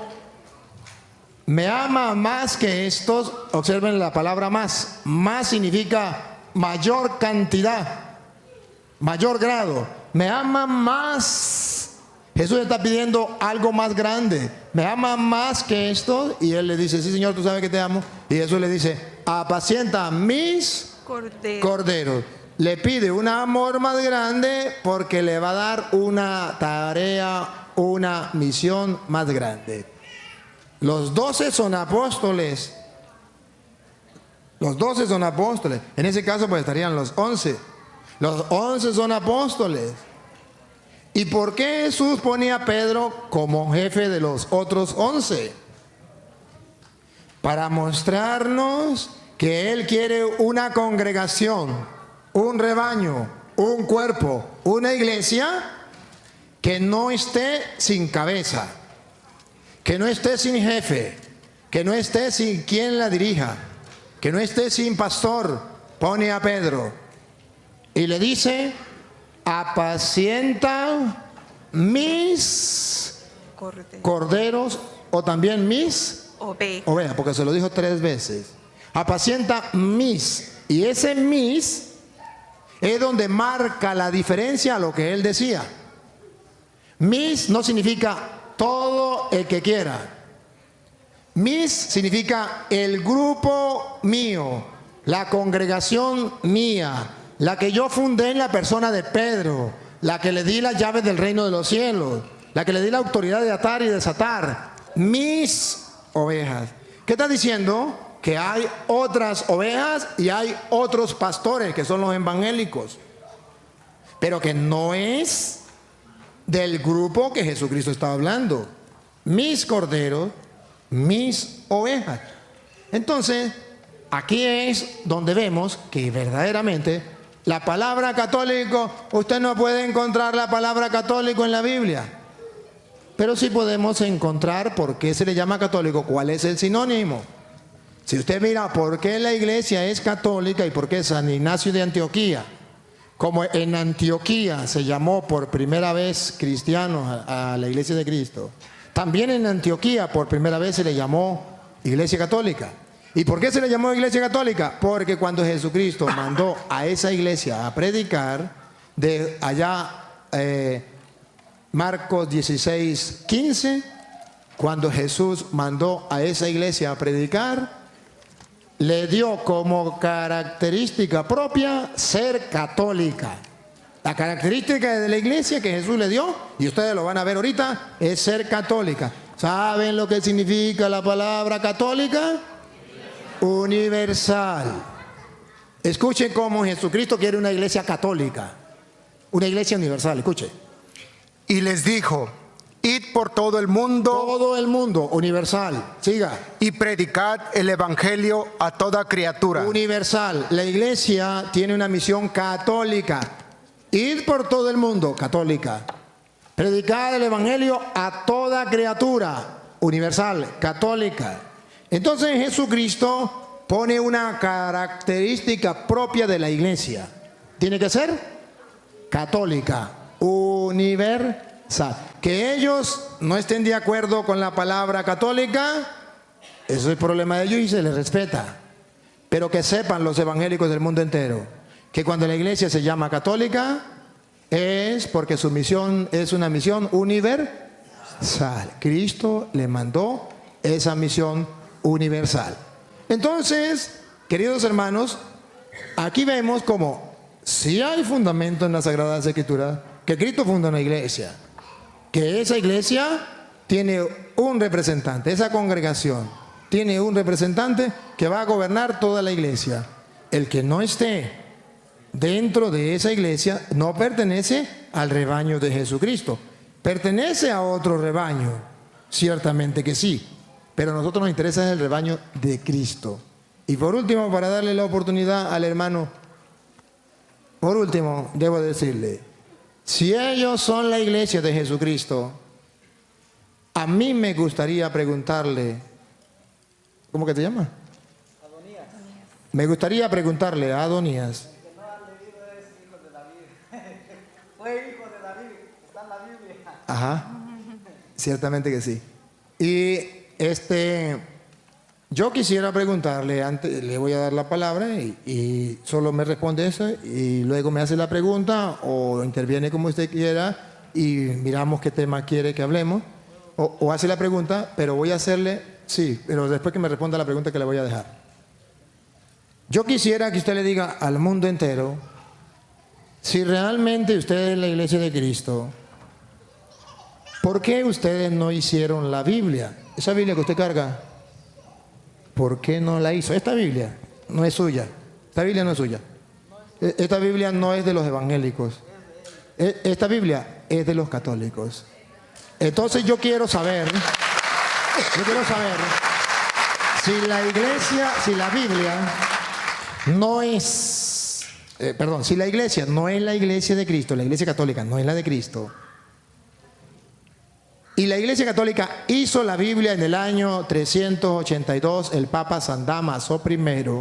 ¿me ama más que estos? Observen la palabra más. Más significa mayor cantidad, mayor grado. ¿Me ama más? Jesús está pidiendo algo más grande. ¿Me ama más que esto? Y él le dice, sí, Señor, tú sabes que te amo. Y Jesús le dice, apacienta mis corderos. Le pide un amor más grande porque le va a dar una tarea, una misión más grande. Los 12 son apóstoles. Los 12 son apóstoles. En ese caso pues estarían los 11. Los 11 son apóstoles. ¿Y por qué Jesús ponía a Pedro como jefe de los otros 11? Para mostrarnos que Él quiere una congregación, un rebaño, un cuerpo, una iglesia que no esté sin cabeza, que no esté sin jefe, que no esté sin quien la dirija, que no esté sin pastor. Pone a Pedro y le dice, apacienta mis Cordero. corderos o también mis Ovejas. ovejas, porque se lo dijo 3 veces. Apacienta mis. Y ese mis es donde marca la diferencia a lo que él decía. Mis no significa todo el que quiera. Mis significa el grupo mío, la congregación mía, la que yo fundé en la persona de Pedro, la que le di las llaves del reino de los cielos, la que le di la autoridad de atar y desatar. Mis ovejas. ¿Qué está diciendo? Que hay otras ovejas y hay otros pastores que son los evangélicos, pero que no es del grupo que Jesucristo está hablando. Mis corderos, mis ovejas. Entonces, aquí es donde vemos que verdaderamente la palabra católico, usted no puede encontrar la palabra católico en la Biblia, pero sí podemos encontrar por qué se le llama católico, cuál es el sinónimo. Si usted mira por qué la iglesia es católica y por qué San Ignacio de Antioquía, como en Antioquía se llamó por primera vez cristianos a la iglesia de Cristo, también en Antioquía por primera vez se le llamó iglesia católica. ¿Y por qué se le llamó iglesia católica? Porque cuando Jesucristo mandó a esa iglesia a predicar, de allá Marcos 16:15, cuando Jesús mandó a esa iglesia a predicar, le dio como característica propia ser católica. La característica de la iglesia que Jesús le dio, y ustedes lo van a ver ahorita, es ser católica. ¿Saben lo que significa la palabra católica? Universal. Escuchen cómo Jesucristo quiere una iglesia católica, una iglesia universal. Escuche. Y les dijo, id por todo el mundo universal. Siga. y predicad el evangelio a toda criatura. Universal. La iglesia tiene una misión católica. Ir por todo el mundo, católica. Predicar el evangelio a toda criatura, universal, católica. Entonces Jesucristo pone una característica propia de la iglesia. Tiene que ser católica, universal. Que ellos no estén de acuerdo con la palabra católica, eso es el problema de ellos y se les respeta. Pero que sepan los evangélicos del mundo entero que cuando la iglesia se llama católica es porque su misión es una misión universal. Cristo le mandó esa misión universal. Entonces, queridos hermanos, aquí vemos como si hay fundamento en las Sagradas Escrituras que Cristo funda una iglesia, que esa iglesia tiene un representante, esa congregación tiene un representante que va a gobernar toda la iglesia. El que no esté dentro de esa iglesia no pertenece al rebaño de Jesucristo, pertenece a otro rebaño, ciertamente que sí, pero a nosotros nos interesa el rebaño de Cristo. Y por último, para darle la oportunidad al hermano, por último, debo decirle, si ellos son la iglesia de Jesucristo, a mí me gustaría preguntarle, ¿cómo que te llama? Adonías. Me gustaría preguntarle a Adonías, Fue hijo de David, está en la Biblia. ajá, ciertamente que sí. Y yo quisiera preguntarle, antes le voy a dar la palabra y solo me responde eso y luego me hace la pregunta o interviene como usted quiera y miramos qué tema quiere que hablemos o hace la pregunta, pero voy a hacerle, sí, pero después que me responda la pregunta que le voy a dejar. Yo quisiera que usted le diga al mundo entero si realmente usted es la iglesia de Cristo, ¿por qué ustedes no hicieron la Biblia? Esa Biblia que usted carga, ¿por qué no la hizo? Esta Biblia no es suya. Esta Biblia no es suya. Esta Biblia no es de los evangélicos. Esta Biblia es de los católicos. Entonces yo quiero saber si la iglesia, si la Biblia no es, si la iglesia no es la iglesia de Cristo, la iglesia católica no es la de Cristo, y la iglesia católica hizo la Biblia en el año 382, el Papa San Damaso I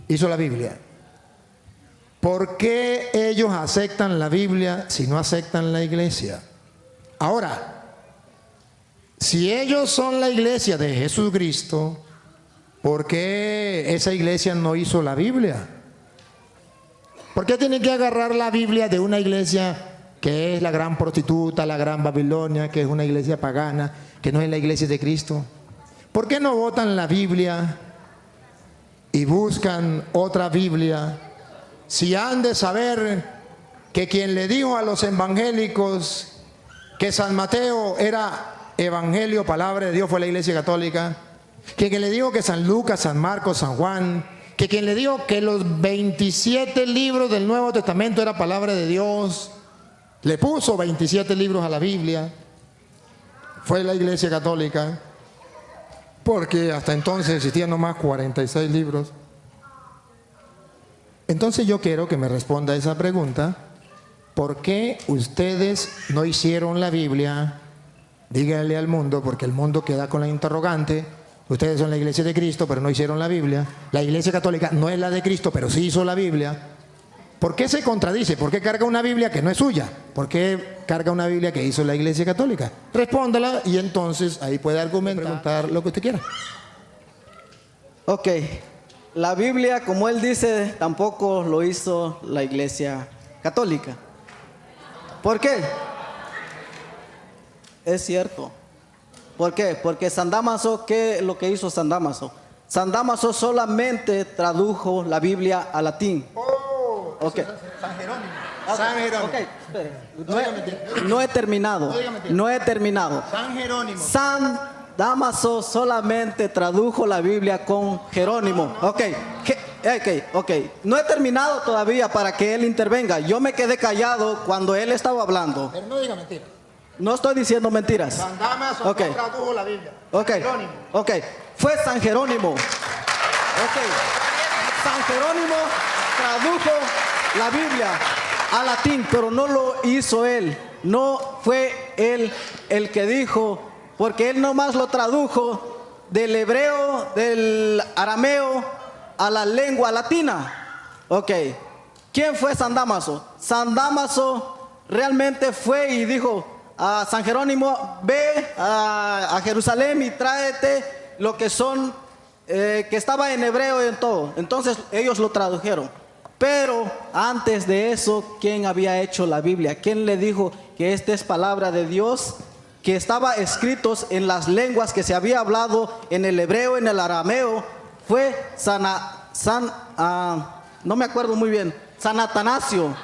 hizo la Biblia. ¿Por qué ellos aceptan la Biblia si no aceptan la iglesia? Ahora, si ellos son la iglesia de Jesucristo, ¿por qué esa iglesia no hizo la Biblia? ¿Por qué tienen que agarrar la Biblia de una iglesia que es la gran prostituta, la gran Babilonia, que es una iglesia pagana, que no es la iglesia de Cristo? ¿Por qué no botan la Biblia y buscan otra Biblia? Si han de saber que quien le dijo a los evangélicos que San Mateo era evangelio, palabra de Dios, fue la iglesia católica, que quien le dijo que San Lucas, San Marcos, San Juan, que quien le dijo que los 27 libros del Nuevo Testamento era palabra de Dios, le puso 27 libros a la Biblia, fue la iglesia católica, porque hasta entonces existían nomás 46 libros. Entonces yo quiero que me responda esa pregunta: ¿por qué ustedes no hicieron la Biblia? Díganle al mundo, porque el mundo queda con la interrogante. Ustedes son la iglesia de Cristo, pero no hicieron la Biblia. La iglesia católica no es la de Cristo, pero sí hizo la Biblia. ¿Por qué se contradice? ¿Por qué carga una Biblia que no es suya? ¿Por qué carga una Biblia que hizo la iglesia católica? Respóndala y entonces ahí puede argumentar, preguntar lo que usted quiera. Ok, la Biblia, como él dice, tampoco lo hizo la iglesia católica. ¿Por qué? Es cierto. ¿Por qué? Porque San Dámaso, ¿qué es lo que hizo San Dámaso? San Dámaso solamente tradujo la Biblia al latín. Okay. San Jerónimo. San Jerónimo. Okay, espere. No he terminado. No he terminado. San Jerónimo. San Dámaso solamente tradujo la Biblia con Jerónimo. Ok. No he terminado todavía para que él intervenga. Yo me quedé callado cuando él estaba hablando. Pero no diga mentiras. No estoy diciendo mentiras. San Dámaso no tradujo la Biblia. Ok. Jerónimo. Ok. Fue San Jerónimo. Ok. San Jerónimo tradujo la Biblia al latín, pero no lo hizo él. No fue él el que dijo, porque él nomás lo tradujo del hebreo, del arameo a la lengua latina. Ok. ¿Quién fue San Dámaso? San Dámaso realmente fue y dijo a San Jerónimo: ve a Jerusalén y tráete lo que son, que estaba en hebreo y en todo. Entonces ellos lo tradujeron. Pero antes de eso, ¿quién había hecho la Biblia? ¿Quién le dijo que esta es palabra de Dios? Que estaba escritos en las lenguas que se había hablado, en el hebreo, en el arameo. Fue no me acuerdo muy bien, San Atanasio.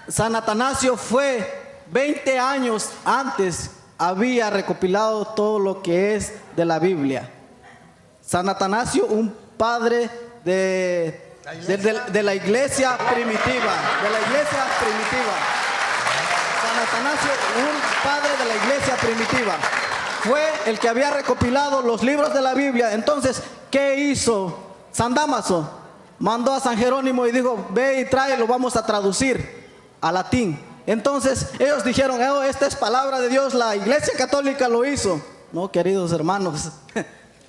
San Atanasio fue 20 años antes, había recopilado todo lo que es de la Biblia. San Atanasio, un padre de la iglesia primitiva, San Atanasio, un padre de la iglesia primitiva, fue el que había recopilado los libros de la Biblia. Entonces, ¿qué hizo San Dámaso? Mandó a San Jerónimo y dijo: ve y tráelo, vamos a traducir al latín. Entonces ellos dijeron: esta es palabra de Dios, la iglesia católica lo hizo. No, queridos hermanos,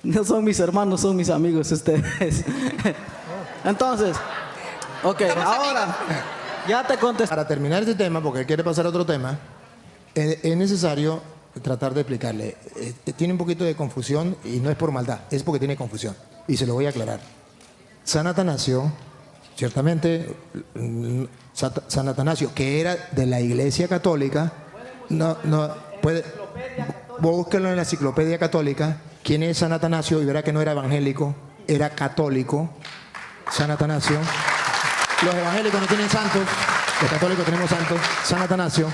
no son mis hermanos, son mis amigos ustedes. Entonces, ok, ahora ya te contesté. Para terminar este tema, porque él quiere pasar a otro tema, es necesario tratar de explicarle. Tiene un poquito de confusión y no es por maldad, es porque tiene confusión. Y se lo voy a aclarar. San Atanasio, ciertamente, San Atanasio, que era de la iglesia católica, búsquelo en la enciclopedia católica. ¿Quién es San Atanasio? Y verá que no era evangélico, era católico. San Atanasio. Los evangélicos no tienen santos, los católicos tenemos santos. San Atanasio.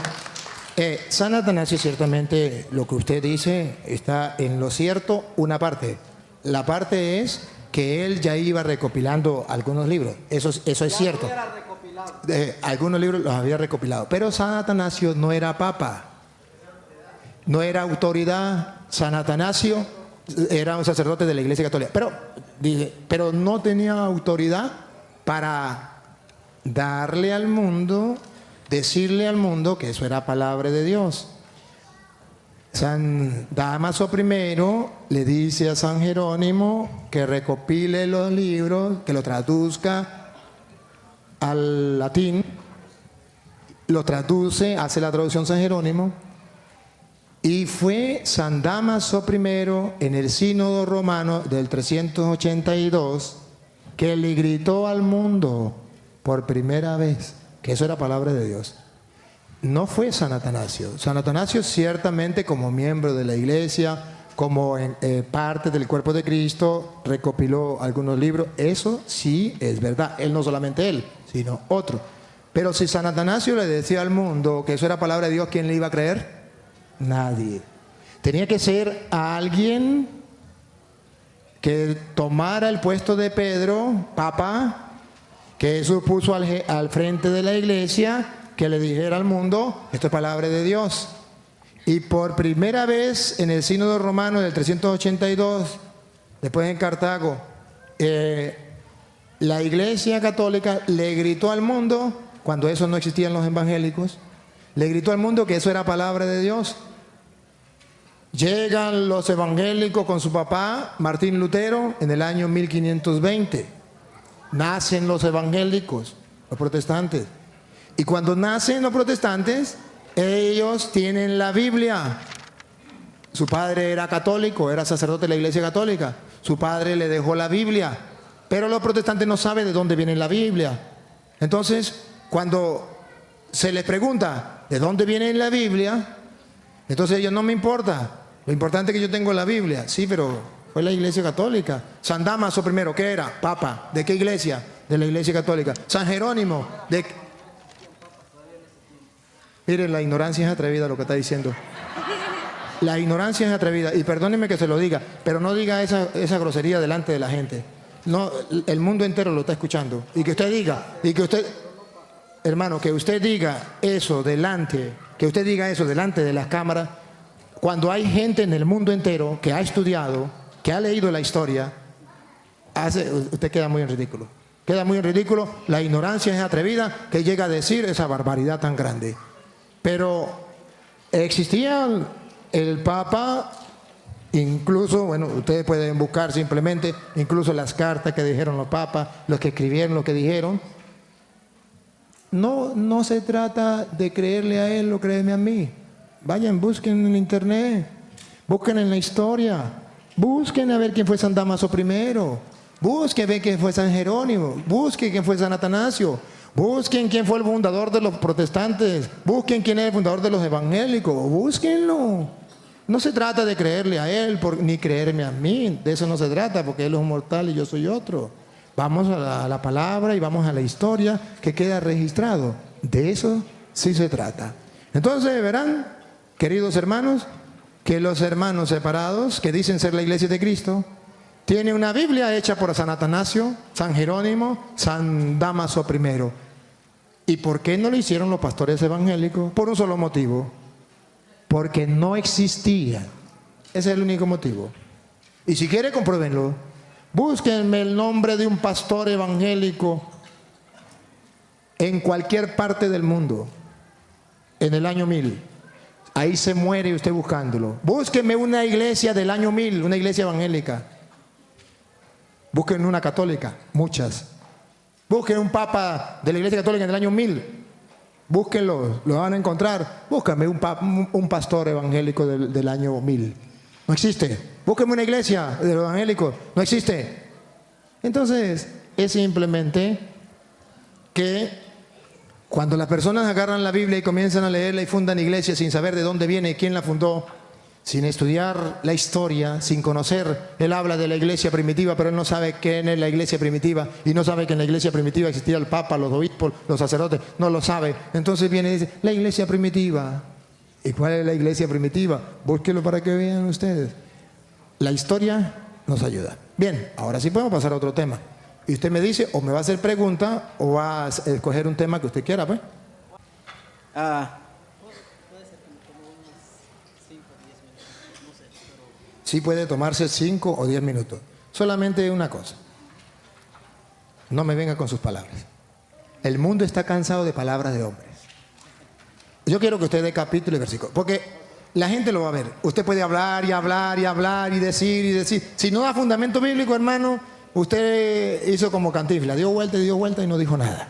San Atanasio, ciertamente, lo que usted dice está en lo cierto una parte. La parte es que él ya iba recopilando algunos libros. Eso es cierto. Algunos libros los había recopilado. Pero San Atanasio no era papa, no era autoridad. San Atanasio era un sacerdote de la iglesia católica. Pero no tenía autoridad para darle al mundo, decirle al mundo que eso era palabra de Dios. San Dámaso I le dice a San Jerónimo que recopile los libros, que lo traduzca al latín, lo traduce, hace la traducción San Jerónimo, y fue San Dámaso I en el Sínodo Romano del 382 que le gritó al mundo por primera vez que eso era palabra de Dios. No fue San Atanasio. San Atanasio ciertamente como miembro de la iglesia, como parte del cuerpo de Cristo, recopiló algunos libros. Eso sí es verdad. Él no solamente él, sino otro. Pero si San Atanasio le decía al mundo que eso era palabra de Dios, ¿quién le iba a creer? Nadie. Tenía que ser alguien que tomara el puesto de Pedro, Papa, que Jesús puso al frente de la iglesia, que le dijera al mundo, esto es palabra de Dios. Y por primera vez en el Sínodo Romano del 382, después en Cartago, la iglesia católica le gritó al mundo, cuando eso no existían los evangélicos, le gritó al mundo que eso era palabra de Dios. Llegan los evangélicos con su papá, Martín Lutero, en el año 1520. Nacen los evangélicos, los protestantes. Y cuando nacen los protestantes, ellos tienen la Biblia. Su padre era católico, era sacerdote de la iglesia católica. Su padre le dejó la Biblia. Pero los protestantes no saben de dónde viene la Biblia. Entonces, cuando se les pregunta de dónde viene la Biblia, entonces ellos no me importa. Lo importante es que yo tengo la Biblia. Sí, pero fue la iglesia católica. San Dámaso I, ¿qué era? Papa. ¿De qué iglesia? De la iglesia católica. San Jerónimo. Miren, la ignorancia es atrevida lo que está diciendo. La ignorancia es atrevida. Y perdónenme que se lo diga, pero no diga esa grosería delante de la gente. No, el mundo entero lo está escuchando. Y que usted diga, hermano, que usted diga eso delante de las cámaras, cuando hay gente en el mundo entero que ha estudiado, que ha leído la historia, usted queda muy en ridículo. Queda muy en ridículo. La ignorancia es atrevida que llega a decir esa barbaridad tan grande. Pero existía el Papa, incluso, bueno, ustedes pueden buscar simplemente, incluso las cartas que dijeron los papas, los que escribieron lo que dijeron. No se trata de creerle a él o creerme a mí. Vayan, busquen en internet, busquen en la historia, busquen a ver quién fue San Dámaso I, busquen a ver quién fue San Jerónimo, busquen quién fue San Atanasio, busquen quién fue el fundador de los protestantes, busquen quién es el fundador de los evangélicos, búsquenlo. No se trata de creerle a él ni creerme a mí, de eso no se trata, porque él es un mortal y yo soy otro. Vamos a la palabra y vamos a la historia que queda registrado. De eso sí se trata. Entonces verán, queridos hermanos, que los hermanos separados, que dicen ser la iglesia de Cristo, tienen una Biblia hecha por San Atanasio, San Jerónimo, San Dámaso I. ¿Y por qué no lo hicieron los pastores evangélicos? Por un solo motivo. Porque no existía. Ese es el único motivo. Y si quiere, compruébenlo. Búsquenme el nombre de un pastor evangélico en cualquier parte del mundo en el año 1000. Ahí se muere usted buscándolo. Búsquenme una iglesia del año 1000, una iglesia evangélica. Busquen una católica, muchas. Busquen un papa de la iglesia católica en el año 1000. Búsquenlo, lo van a encontrar. Búscame un pastor evangélico del año 1000. No existe. Búsqueme una iglesia de los evangélicos. No existe. Entonces, es simplemente que cuando las personas agarran la Biblia y comienzan a leerla y fundan iglesias sin saber de dónde viene y quién la fundó, sin estudiar la historia, sin conocer, él habla de la iglesia primitiva, pero él no sabe quién es la iglesia primitiva y no sabe que en la iglesia primitiva existía el Papa, los obispos, los sacerdotes, no lo sabe. Entonces viene y dice, la iglesia primitiva. ¿Y cuál es la iglesia primitiva? Búsquelo para que vean ustedes. La historia nos ayuda. Bien, ahora sí podemos pasar a otro tema. Y usted me dice, o me va a hacer pregunta, o va a escoger un tema que usted quiera, pues. Sí puede tomarse 5 o 10 minutos. Solamente una cosa. No me venga con sus palabras. El mundo está cansado de palabras de hombres. Yo quiero que usted dé capítulo y versículo, porque la gente lo va a ver. Usted puede hablar y hablar y hablar y decir y decir. Si no da fundamento bíblico, hermano, usted hizo como Cantinflas, dio vuelta y no dijo nada.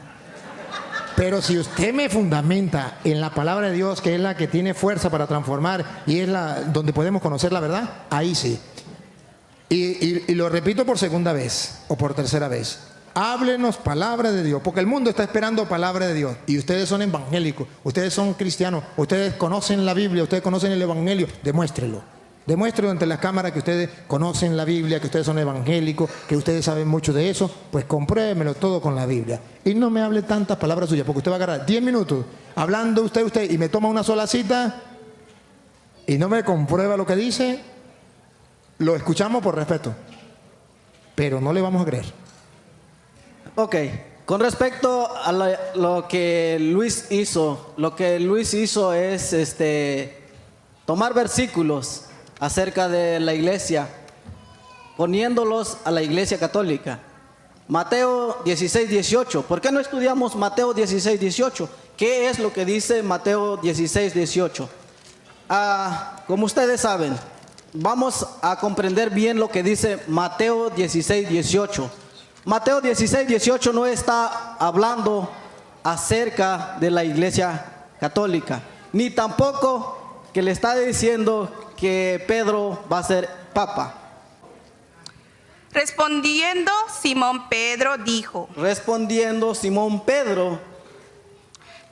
Pero si usted me fundamenta en la palabra de Dios, que es la que tiene fuerza para transformar y es la donde podemos conocer la verdad, ahí sí. Y lo repito por segunda vez o por tercera vez. Háblenos palabra de Dios, porque el mundo está esperando palabra de Dios. Y ustedes son evangélicos, ustedes son cristianos, ustedes conocen la Biblia, ustedes conocen el evangelio. Demuéstrelo. Demuéstrelo ante las cámaras que ustedes conocen la Biblia, que ustedes son evangélicos, que ustedes saben mucho de eso. Pues compruébemelo todo con la Biblia. Y no me hable tantas palabras suyas, porque usted va a agarrar 10 minutos hablando usted y me toma una sola cita y no me comprueba lo que dice. Lo escuchamos por respeto, pero no le vamos a creer. Ok, con respecto a lo que Luis hizo, es tomar versículos acerca de la iglesia, poniéndolos a la iglesia católica. Mateo 16, 18. ¿Por qué no estudiamos Mateo 16, 18? ¿Qué es lo que dice Mateo 16, 18? Como ustedes saben, vamos a comprender bien lo que dice Mateo 16, 18. Mateo 16, 18 no está hablando acerca de la iglesia católica, ni tampoco que le está diciendo que Pedro va a ser papa. Respondiendo Simón Pedro dijo: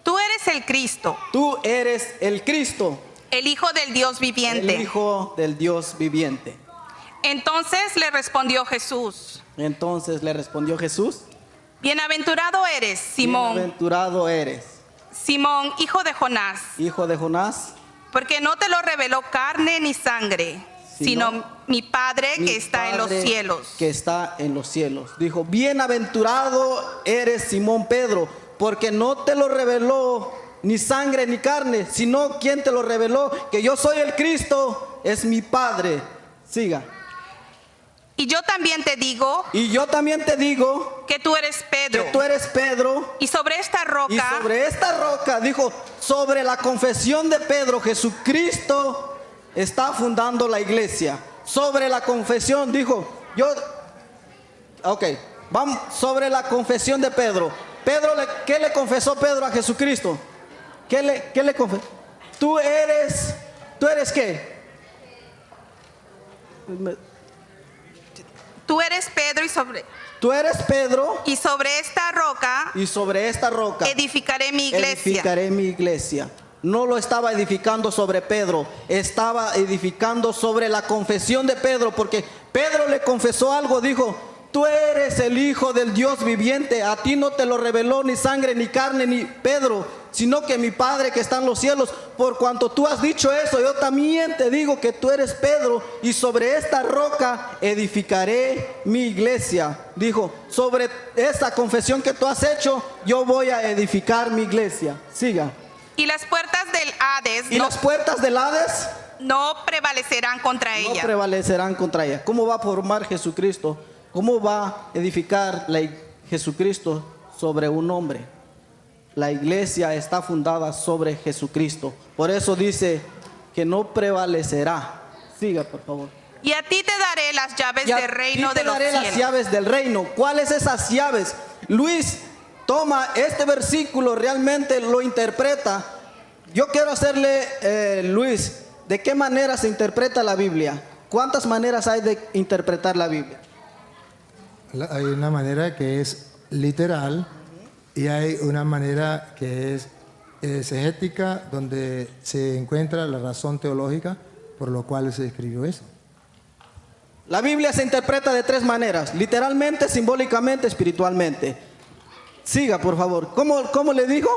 Tú eres el Cristo, Tú eres el Cristo, el Hijo del Dios viviente. el Hijo del Dios viviente. Entonces le respondió Jesús: Bienaventurado eres, Simón, Bienaventurado eres, Simón, hijo de Jonás, hijo de Jonás, porque no te lo reveló carne ni sangre, sino mi Padre mi que está en los Padre cielos. que está en los cielos. Dijo: bienaventurado eres, Simón Pedro, porque no te lo reveló ni sangre ni carne, sino quien te lo reveló, que yo soy el Cristo, es mi Padre. Siga. Y yo también te digo Que que tú eres Pedro, tú eres Pedro, y sobre esta y roca sobre esta roca, dijo, sobre la confesión de Pedro, Jesucristo está fundando la iglesia. Sobre la confesión, dijo, vamos, sobre la confesión de Pedro. ¿Qué le confesó Pedro a Jesucristo? ¿Qué le confesó? ¿Tú eres qué? tú eres Pedro, Tú eres Pedro, y sobre esta roca edificaré mi iglesia. No lo estaba edificando sobre Pedro, estaba edificando sobre la confesión de Pedro, porque Pedro le confesó algo, dijo: tú eres el Hijo del Dios viviente, a ti no te lo reveló ni sangre ni carne ni Pedro, sino que mi Padre que está en los cielos. Por cuanto tú has dicho eso, yo también te digo que tú eres Pedro, y sobre esta roca edificaré mi iglesia. Dijo: sobre esta confesión que tú has hecho, yo voy a edificar mi iglesia. Siga. Y las puertas del Hades Las puertas del Hades no prevalecerán contra no ella. prevalecerán contra ella. ¿Cómo va a formar Jesucristo? ¿Cómo va a edificar Jesucristo sobre un hombre? La iglesia está fundada sobre Jesucristo. Por eso dice que no prevalecerá. Siga, por favor. Y a ti te daré las llaves del reino de los cielos. Las llaves del reino. ¿Cuáles esas llaves? Luis toma este versículo, realmente lo interpreta. Yo quiero hacerle, Luis, ¿de qué manera se interpreta la Biblia? ¿Cuántas maneras hay de interpretar la Biblia? Hay una manera que es literal y hay una manera que es exegética, donde se encuentra la razón teológica por lo cual se escribió eso. La Biblia se interpreta de tres maneras: literalmente, simbólicamente, espiritualmente. Siga, por favor. ¿Cómo le digo?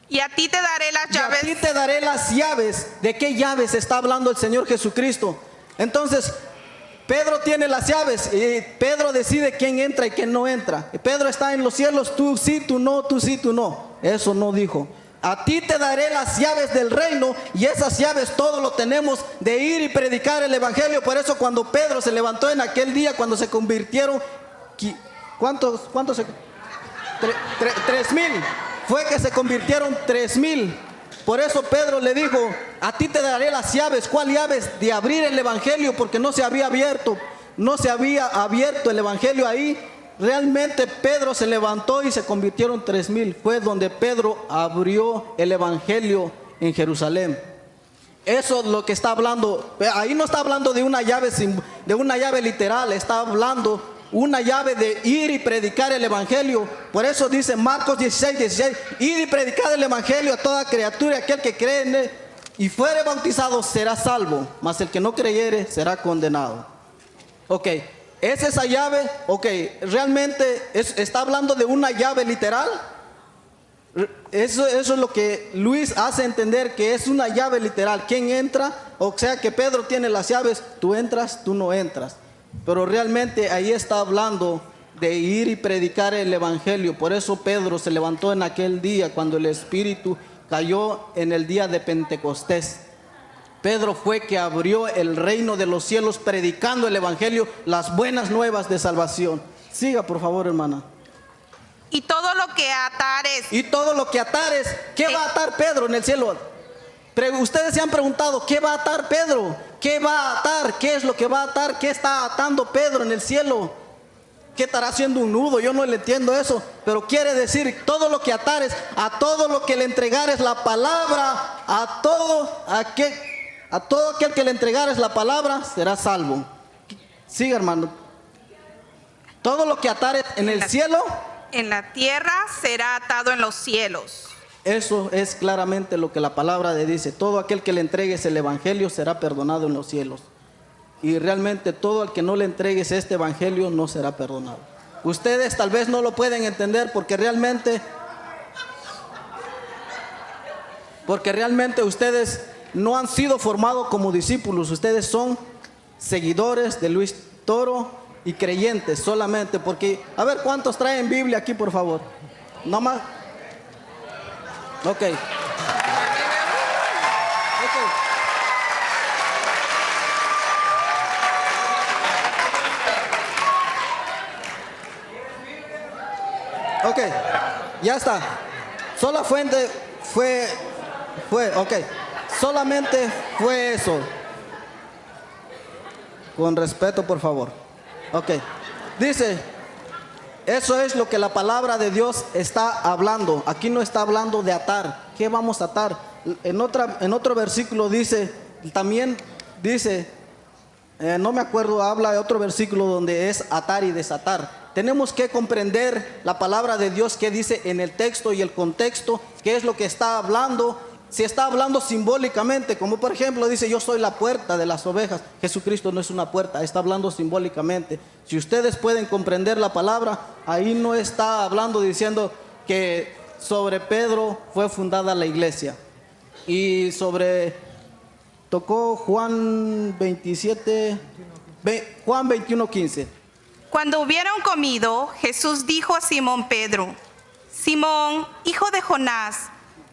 Y a ti te daré las llaves. Y a ti te daré las llaves. ¿De qué llaves está hablando el Señor Jesucristo? Entonces, Pedro tiene las llaves y Pedro decide quién entra y quién no entra. Pedro está en los cielos, tú sí, tú no, tú sí, tú no. Eso no dijo. A ti te daré las llaves del reino, y esas llaves todos lo tenemos de ir y predicar el evangelio. Por eso cuando Pedro se levantó en aquel día, cuando se convirtieron, ¿cuántos se? 3,000. Fue que se convirtieron 3,000. Por eso Pedro le dijo: a ti te daré las llaves. ¿Cuál llaves? De abrir el evangelio, porque no se había abierto el evangelio ahí. realmente Pedro se levantó y se convirtieron 3,000. Fue donde Pedro abrió el evangelio en Jerusalén. Eso es lo que está hablando. Ahí no está hablando de una llave, de una llave literal, está hablando una llave de ir y predicar el evangelio. Por eso dice Marcos 16:16, ir y predicar el evangelio a toda criatura, aquel que cree en él y fuere bautizado será salvo, mas el que no creyere será condenado. Ok, ¿es esa llave? Ok, ¿realmente está hablando de una llave literal? Eso es lo que Luis hace entender, que es una llave literal. ¿Quién entra? O sea que Pedro tiene las llaves, tú entras, tú no entras. Pero realmente ahí está hablando de ir y predicar el evangelio. Por eso Pedro se levantó en aquel día cuando el Espíritu cayó en el día de Pentecostés. Pedro fue que abrió el reino de los cielos predicando el evangelio, las buenas nuevas de salvación. Siga por favor, hermana. Y todo lo que atares. Y todo lo que atares, ¿qué va a atar Pedro en el cielo? Ustedes se han preguntado, ¿qué va a atar Pedro? ¿Qué va a atar? ¿Qué es lo que va a atar? ¿Qué está atando Pedro en el cielo? ¿Qué estará haciendo un nudo? Yo no le entiendo eso. Pero quiere decir, todo lo que atares, a todo lo que le entregares la palabra, a todo aquel que le entregares la palabra, será salvo. Siga, hermano. Todo lo que atares en el cielo, en la tierra será atado en los cielos. eso es claramente lo que la palabra le dice. Todo aquel que le entregues el evangelio será perdonado en los cielos. Y realmente todo el que no le entregues este evangelio no será perdonado. Ustedes tal vez no lo pueden entender porque realmente ustedes no han sido formados como discípulos. Ustedes son seguidores de Luis Toro y creyentes solamente. Porque, a ver, ¿cuántos traen Biblia aquí, por favor? ¿No más? Ok. Ok, ya está. Sola fuente fue, ok. Solamente fue eso. Con respeto, por favor. Ok. Dice, eso es lo que la palabra de Dios está hablando. Aquí no está hablando de atar. ¿Qué vamos a atar? En otro versículo dice, también dice, no me acuerdo, habla de otro versículo donde es atar y desatar. Tenemos que comprender la palabra de Dios, que dice en el texto y el contexto, qué es lo que está hablando. Si está hablando simbólicamente, como por ejemplo dice, yo soy la puerta de las ovejas. Jesucristo no es una puerta, está hablando simbólicamente. Si ustedes pueden comprender la palabra, ahí no está hablando diciendo que sobre Pedro fue fundada la iglesia. Y tocó Juan 21:15. Cuando hubieron comido, Jesús dijo a Simón Pedro: Simón, hijo de Jonás,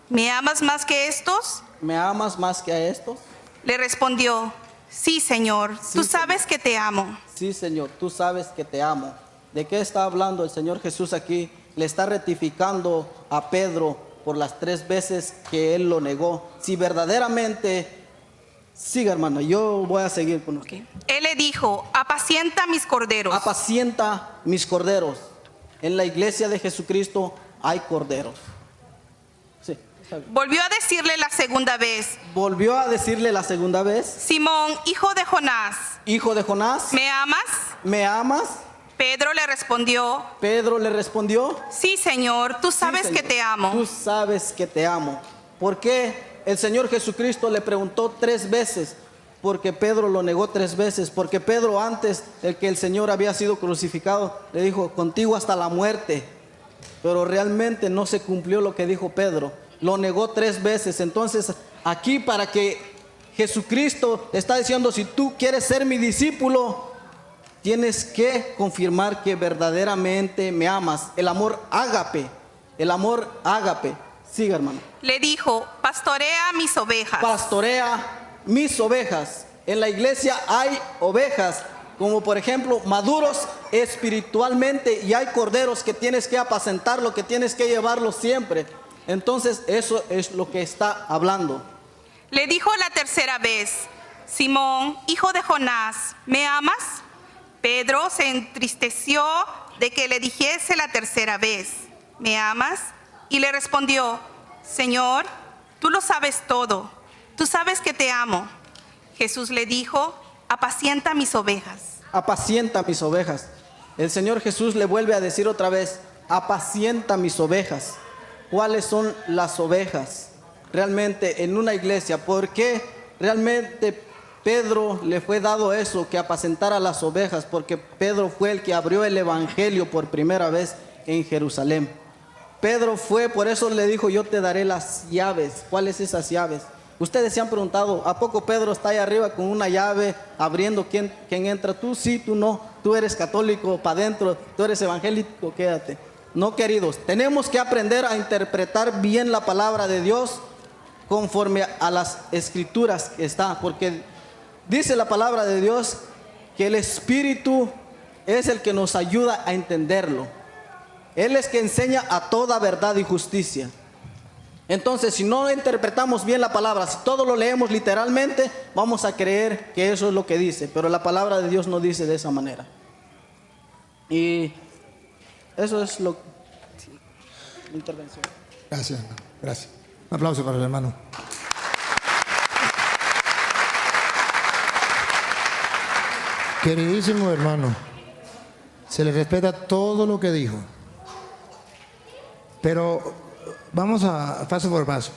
¿me amas más que estos? ¿Me amas más que a estos? Le respondió: sí, Señor, tú sabes que te amo. Sí, Señor, tú sabes que te amo. ¿De qué está hablando el Señor Jesús aquí? Le está rectificando a Pedro por las 3 veces que él lo negó. Si verdaderamente... Siga, hermano, yo voy a seguir con usted. Él le dijo: apacienta mis corderos. Apacienta mis corderos. En la iglesia de Jesucristo hay corderos. Sí, está bien. Volvió a decirle la segunda vez: Volvió a decirle la segunda vez: Simón, hijo de Jonás, hijo de Jonás, ¿me amas? ¿me amas? Pedro le respondió: Pedro le respondió: sí, Señor, tú sabes sí, Señor, que te amo. Tú sabes que te amo. ¿Por qué? El Señor Jesucristo le preguntó 3 veces, porque Pedro lo negó 3 veces, porque Pedro, antes de que el Señor había sido crucificado, le dijo: contigo hasta la muerte. Pero realmente no se cumplió lo que dijo Pedro, lo negó 3 veces. Entonces aquí, para que Jesucristo está diciendo: si tú quieres ser mi discípulo, tienes que confirmar que verdaderamente me amas. El amor ágape, el amor ágape. Siga, hermano. Le dijo: pastorea mis ovejas. Pastorea mis ovejas. En la iglesia hay ovejas, como por ejemplo maduros espiritualmente, y hay corderos que tienes que apacentarlo, que tienes que llevarlo siempre. Entonces eso es lo que está hablando. Le dijo la tercera vez: Simón, hijo de Jonás, ¿me amas? Pedro se entristeció de que le dijese la tercera vez, ¿me amas? Y le respondió, Señor, tú lo sabes todo, tú sabes que te amo. Jesús le dijo, apacienta mis ovejas. Apacienta mis ovejas. El Señor Jesús le vuelve a decir otra vez, apacienta mis ovejas. ¿Cuáles son las ovejas realmente en una iglesia? ¿Por qué realmente Pedro le fue dado eso, que apacentara las ovejas? Porque Pedro fue el que abrió el evangelio por primera vez en Jerusalén. Pedro fue, por eso le dijo, yo te daré las llaves. ¿Cuáles esas llaves? Ustedes se han preguntado, ¿a poco Pedro está ahí arriba con una llave abriendo quién entra? Tú sí, tú no. Tú eres católico para adentro, tú eres evangélico, quédate. No, queridos, tenemos que aprender a interpretar bien la palabra de Dios conforme a las escrituras que está, porque dice la palabra de Dios que el Espíritu es el que nos ayuda a entenderlo. Él es que enseña a toda verdad y justicia. Entonces, si no interpretamos bien la palabra, si todo lo leemos literalmente, vamos a creer que eso es lo que dice, pero la palabra de Dios no dice de esa manera. Y eso es la intervención. Gracias, hermano. Gracias. Un aplauso para el hermano. Queridísimo hermano, se le respeta todo lo que dijo, pero vamos a paso por paso.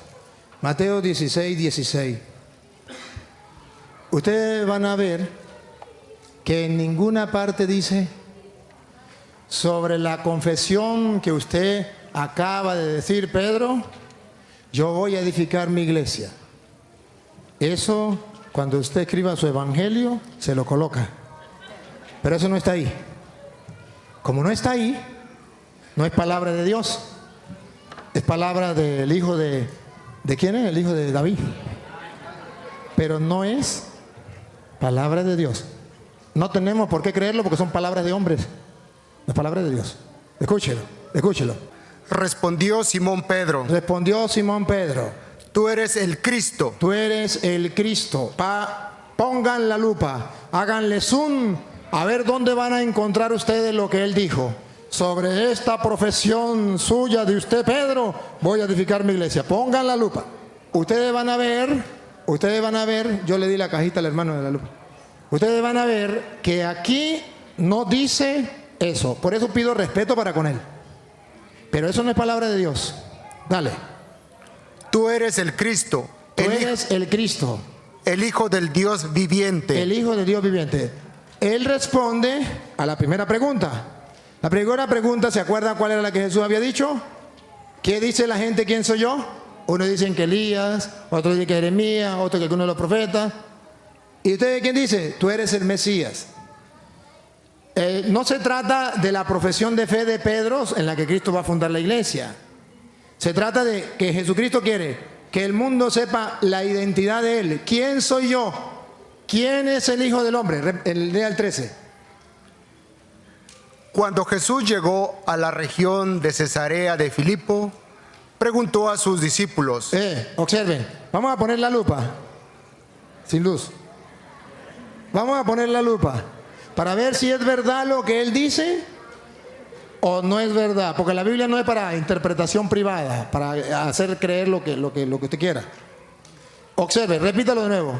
Mateo 16, 16. Ustedes van a ver que en ninguna parte dice sobre la confesión que usted acaba de decir, Pedro, yo voy a edificar mi iglesia. Eso, cuando usted escriba su evangelio, se lo coloca. Pero eso no está ahí. Como no está ahí, no es palabra de Dios. Es palabra del hijo ¿de quién es? El hijo de David. Pero no es palabra de Dios. No tenemos por qué creerlo porque son palabras de hombres. No es palabra de Dios. Escúchelo, escúchelo. Respondió Simón Pedro, Respondió Simón Pedro, tú eres el Cristo. tú eres el Cristo. Pongan la lupa, háganle zoom, a ver dónde van a encontrar ustedes lo que él dijo. Sobre esta profesión suya de usted, Pedro, voy a edificar mi iglesia. Pongan la lupa. Ustedes van a ver, yo le di la cajita al hermano de la lupa. Ustedes van a ver que aquí no dice eso. Por eso pido respeto para con él. Pero eso no es palabra de Dios. Dale. Tú eres el Cristo, Tú eres el Cristo, el Hijo del Dios viviente. el Hijo de Dios viviente. Él responde a la primera pregunta. La primera pregunta, ¿se acuerdan cuál era la que Jesús había dicho? ¿Qué dice la gente? ¿Quién soy yo? Uno dicen que Elías, otro dice que Jeremías, otro que alguno de los profetas. ¿Y usted quién dice? Tú eres el Mesías. No se trata de la profesión de fe de Pedro en la que Cristo va a fundar la iglesia. Se trata de que Jesucristo quiere que el mundo sepa la identidad de Él. ¿Quién soy yo? ¿Quién es el Hijo del Hombre? Lea el 13. Cuando Jesús llegó a la región de Cesarea de Filipo, preguntó a sus discípulos. Observen, vamos a poner la lupa. Sin luz. Vamos a poner la lupa para ver si es verdad lo que él dice o no es verdad. Porque la Biblia no es para interpretación privada, para hacer creer lo que usted quiera. Observe, repítalo de nuevo.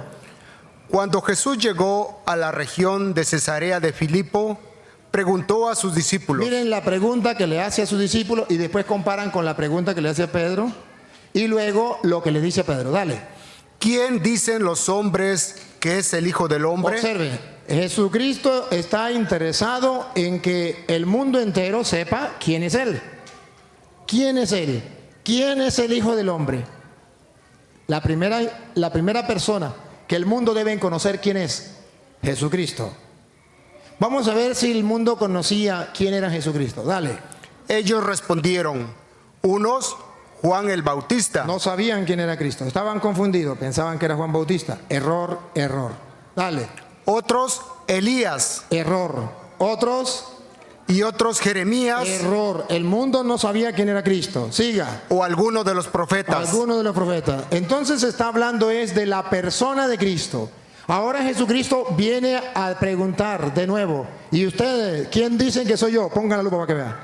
Cuando Jesús llegó a la región de Cesarea de Filipo, preguntó a sus discípulos. Miren la pregunta que le hace a sus discípulos y después comparan con la pregunta que le hace a Pedro y luego lo que le dice a Pedro. Dale. ¿Quién dicen los hombres que es el Hijo del Hombre? Observe, Jesucristo está interesado en que el mundo entero sepa quién es Él. ¿Quién es Él? ¿Quién es el Hijo del Hombre? La primera persona que el mundo debe conocer quién es. Jesucristo. Vamos a ver si el mundo conocía quién era Jesucristo. Dale. Ellos respondieron, unos Juan el Bautista. No sabían quién era Cristo. Estaban confundidos. Pensaban que era Juan Bautista. Error, error. Dale. Otros Elías. Error. Otros. Y otros Jeremías. Error. El mundo no sabía quién era Cristo. Siga. O alguno de los profetas. Alguno de los profetas. Entonces está hablando es de la persona de Cristo. Ahora Jesucristo viene a preguntar de nuevo, ¿y ustedes quién dicen que soy yo? Pongan la lupa para que vean.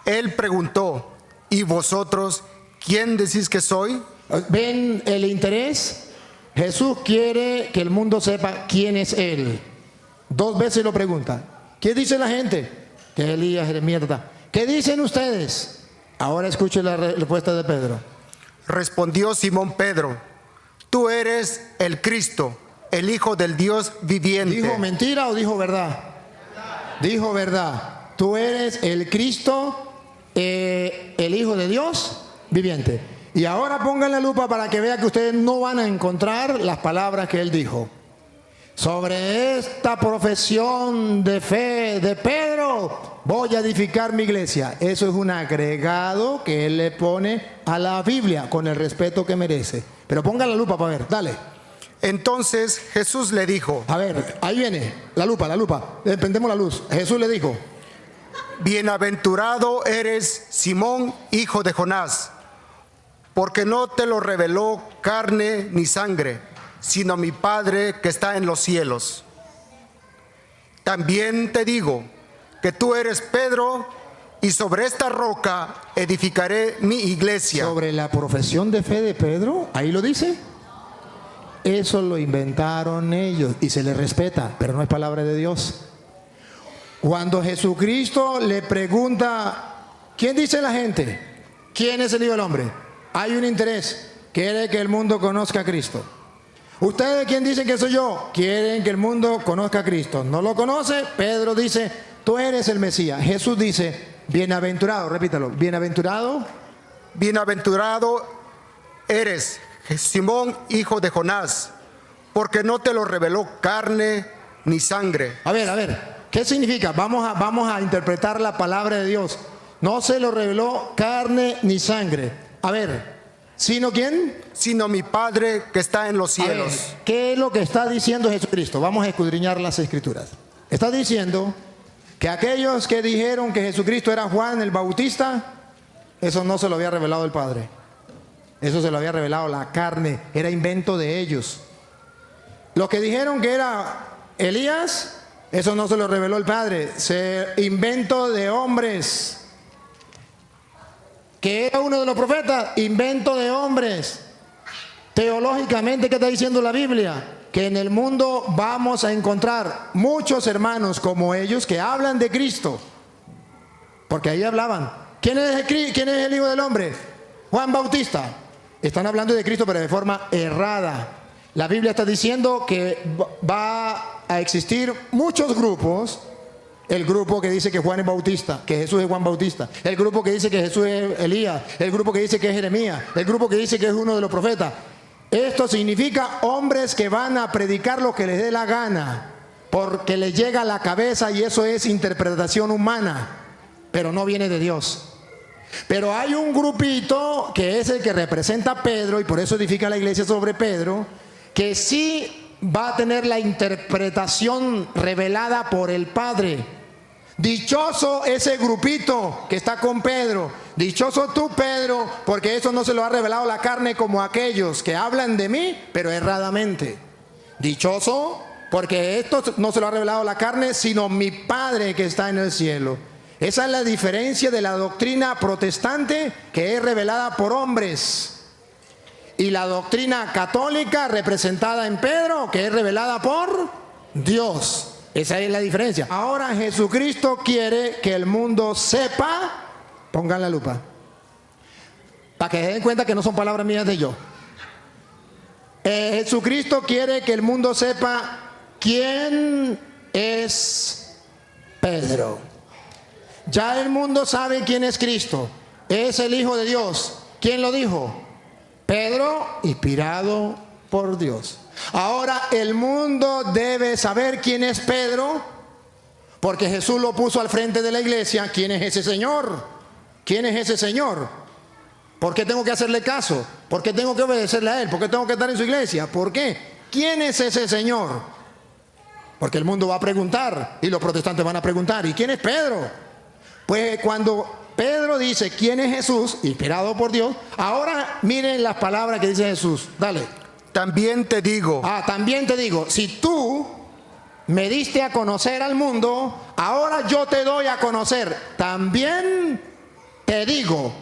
Él preguntó, ¿y vosotros quién decís que soy? ¿Ven el interés? Jesús quiere que el mundo sepa quién es Él. 2 veces lo pregunta. ¿Qué dice la gente? Que Elías, Jeremías, ¿qué dicen ustedes? Ahora escuchen la respuesta de Pedro. Respondió Simón Pedro, tú eres el Cristo, el Hijo del Dios viviente. ¿Dijo mentira o dijo verdad? Dijo verdad. Tú eres el Cristo, el Hijo de Dios viviente. Y ahora pongan la lupa para que vean que ustedes no van a encontrar las palabras que él dijo. Sobre esta profesión de fe de Pedro voy a edificar mi iglesia. Eso es un agregado que él le pone a la Biblia con el respeto que merece. Pero pongan la lupa para ver, dale. Entonces Jesús le dijo, A ver, ahí viene, la lupa. Prendemos la luz. Jesús le dijo, bienaventurado eres Simón, hijo de Jonás, porque no te lo reveló carne ni sangre, sino mi Padre que está en los cielos. También te digo que tú eres Pedro, y sobre esta roca edificaré mi iglesia. sobre la profesión de fe de Pedro, ahí lo dice. Eso lo inventaron ellos y se les respeta, pero no es palabra de Dios. Cuando Jesucristo le pregunta, ¿quién dice la gente? ¿Quién es el Hijo del Hombre? Hay un interés, quiere que el mundo conozca a Cristo. ¿Ustedes quién dicen que soy yo? Quieren que el mundo conozca a Cristo. ¿No lo conoce? Pedro dice, tú eres el Mesías. Jesús dice, bienaventurado, repítalo, bienaventurado. Bienaventurado eres Simón, hijo de Jonás, porque no te lo reveló carne ni sangre. A ver, ¿qué significa? Vamos a interpretar la palabra de Dios. No se lo reveló carne ni sangre. A ver, ¿sino quién? Sino mi Padre que está en los A ver, cielos. ¿qué es lo que está diciendo Jesucristo? Vamos a escudriñar las Escrituras. Está diciendo que aquellos que dijeron que Jesucristo era Juan el Bautista, eso no se lo había revelado el Padre. Eso se lo había revelado la carne, era invento de ellos. Los que dijeron que era Elías, eso no se lo reveló el Padre, se invento de hombres. Que era uno de los profetas, invento de hombres. Teológicamente, ¿qué está diciendo la Biblia? Que en el mundo vamos a encontrar muchos hermanos como ellos que hablan de Cristo. Porque ahí hablaban. ¿Quién es el Hijo del Hombre? Juan Bautista. Están hablando de Cristo, pero de forma errada. La Biblia está diciendo que va a existir muchos grupos. El grupo que dice que Juan es Bautista, que Jesús es Juan Bautista. El grupo que dice que Jesús es Elías. El grupo que dice que es Jeremías. El grupo que dice que es uno de los profetas. Esto significa hombres que van a predicar lo que les dé la gana, porque les llega a la cabeza y eso es interpretación humana, pero no viene de Dios. Pero hay un grupito que es el que representa a Pedro, y por eso edifica la iglesia sobre Pedro, que sí va a tener la interpretación revelada por el Padre. Dichoso ese grupito que está con Pedro. Dichoso tú, Pedro, porque eso no se lo ha revelado la carne como aquellos que hablan de mí, pero erradamente. Dichoso porque esto no se lo ha revelado la carne, sino mi Padre que está en el cielo. Esa es la diferencia de la doctrina protestante, que es revelada por hombres, y la doctrina católica representada en Pedro, que es revelada por Dios. Esa es la diferencia. Ahora Jesucristo quiere que el mundo sepa, pongan la lupa, para que se den cuenta que no son palabras mías de yo. Jesucristo quiere que el mundo sepa quién es Pedro. Ya el mundo sabe quién es Cristo. Es el Hijo de Dios. ¿Quién lo dijo? Pedro, inspirado por Dios. Ahora el mundo debe saber quién es Pedro, porque Jesús lo puso al frente de la iglesia. ¿Quién es ese Señor? ¿Quién es ese Señor? ¿Por qué tengo que hacerle caso? ¿Por qué tengo que obedecerle a Él? ¿Por qué tengo que estar en su iglesia? ¿Por qué? ¿Quién es ese Señor? Porque el mundo va a preguntar, y los protestantes van a preguntar, ¿y quién es Pedro? Pues cuando Pedro dice quién es Jesús, inspirado por Dios, ahora miren las palabras que dice Jesús. Dale. También te digo, También te digo, si tú me diste a conocer al mundo, ahora yo te doy a conocer. También te digo,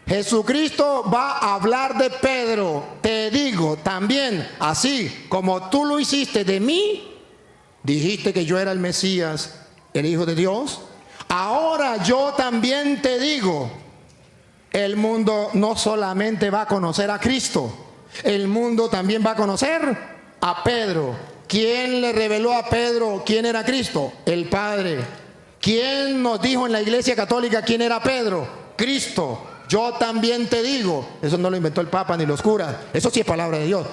Jesucristo va a hablar de Pedro. Te digo también, así como tú lo hiciste de mí, dijiste que yo era el Mesías, el Hijo de Dios. Ahora yo también te digo, el mundo no solamente va a conocer a Cristo, el mundo también va a conocer a Pedro. ¿Quién le reveló a Pedro quién era Cristo? El Padre. ¿Quién nos dijo en la Iglesia Católica quién era Pedro? Cristo. Yo también te digo, eso no lo inventó el Papa ni los curas, eso sí es palabra de Dios.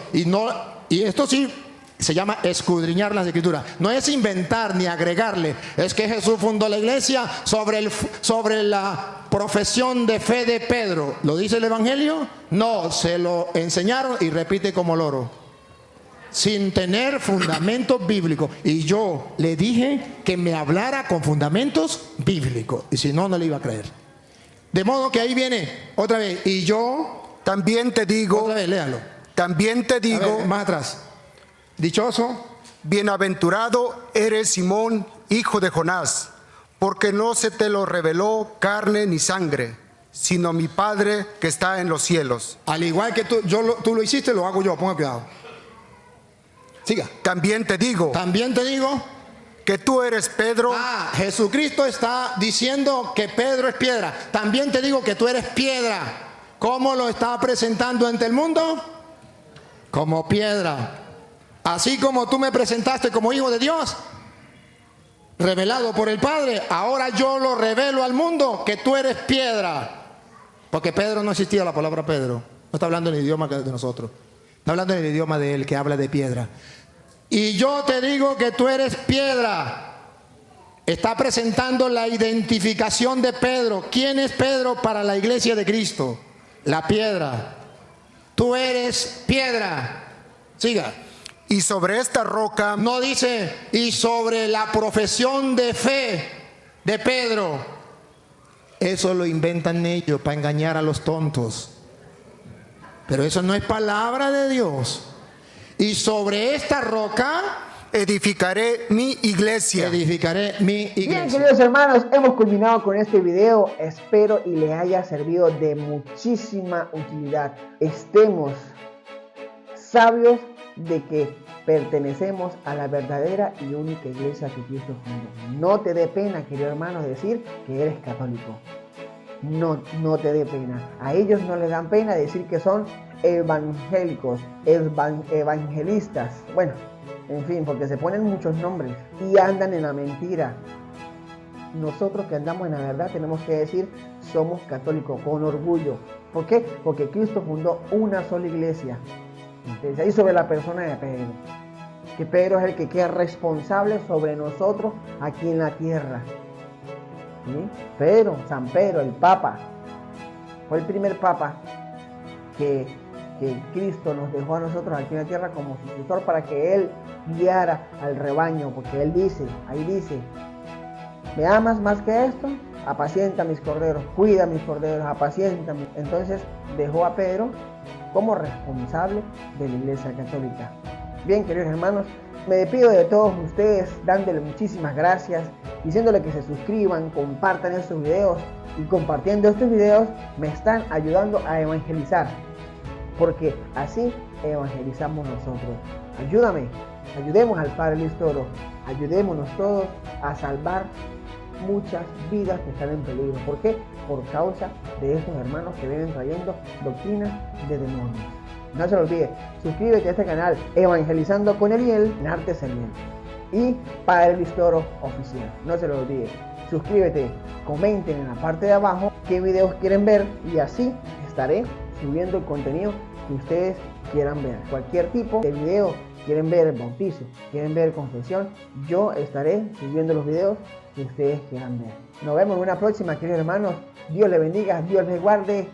Y esto sí se llama escudriñar las Escrituras. No es inventar ni agregarle. Es que Jesús fundó la iglesia sobre la profesión de fe de Pedro. ¿Lo dice el Evangelio? No, se lo enseñaron y repite como loro, sin tener fundamentos bíblicos. Y yo le dije que me hablara con fundamentos bíblicos, y si no, no le iba a creer. De modo que ahí viene otra vez, y yo también te digo, otra vez, léalo. también te A digo, ver, más atrás. Dichoso, bienaventurado eres Simón, hijo de Jonás, porque no se te lo reveló carne ni sangre, sino mi Padre que está en los cielos. al igual que tú lo hiciste, lo hago yo. Ponga cuidado. Siga. También te digo También te digo, que tú eres Pedro, Jesucristo está diciendo que Pedro es piedra. También te digo que tú eres piedra. ¿Cómo lo está presentando ante el mundo? Como piedra. Así como tú me presentaste como hijo de Dios, revelado por el Padre, ahora yo lo revelo al mundo que tú eres piedra. Porque Pedro no existía, la palabra Pedro. No está hablando en el idioma de nosotros. Está hablando en el idioma de él, que habla de piedra. Y yo te digo que tú eres piedra. Está presentando la identificación de Pedro. ¿Quién es Pedro para la iglesia de Cristo? La piedra. Tú eres piedra. Siga. y sobre esta roca No dice, y sobre la profesión de fe de Pedro. Eso lo inventan ellos para engañar a los tontos. Pero eso no es palabra de Dios. Y sobre esta roca edificaré mi iglesia. edificaré mi Bien, iglesia. queridos hermanos, hemos culminado con este video. Espero y les haya servido de muchísima utilidad. Estemos sabios de que pertenecemos a la verdadera y única iglesia que Cristo fundó. No te dé pena, querido hermano, decir que eres católico. No te dé pena. A ellos no les dan pena decir que son evangélicos, evangelistas. Bueno, en fin, porque se ponen muchos nombres y andan en la mentira. Nosotros que andamos en la verdad tenemos que decir somos católicos con orgullo. ¿Por qué? Porque Cristo fundó una sola iglesia. Entonces, ahí sobre la persona de Pedro, que Pedro es el que queda responsable sobre nosotros aquí en la tierra. ¿Sí? Pedro, San Pedro, el Papa, fue el primer Papa que Cristo nos dejó a nosotros aquí en la tierra como sucesor para que Él guiara al rebaño, porque Él dice, ahí dice, ¿me amas más que esto? Apacienta mis corderos, cuida mis corderos, apaciéntame. Entonces dejó a Pedro como responsable de la Iglesia Católica. Bien, queridos hermanos, me despido de todos ustedes dándole muchísimas gracias, diciéndole que se suscriban, compartan estos videos, y compartiendo estos videos me están ayudando a evangelizar, porque así evangelizamos nosotros. Ayúdame, ayudemos al Padre Luis Toro, ayudémonos todos a salvar muchas vidas que están en peligro. ¿Por qué? Por causa de estos hermanos que vienen trayendo doctrinas de demonios. No se lo olvide, suscríbete a este canal Evangelizando con Eliel en Artes Eliel y Padre Luis Toro Oficial. No se lo olvide, suscríbete, comenten en la parte de abajo qué videos quieren ver y así estaré subiendo el contenido que ustedes quieran ver. Cualquier tipo de video, quieren ver bautizo, quieren ver confesión, yo estaré subiendo los videos que ustedes quieran ver. Nos vemos en una próxima, queridos hermanos. Dios les bendiga, Dios les guarde.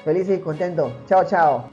Felices y contentos. Chao, chao.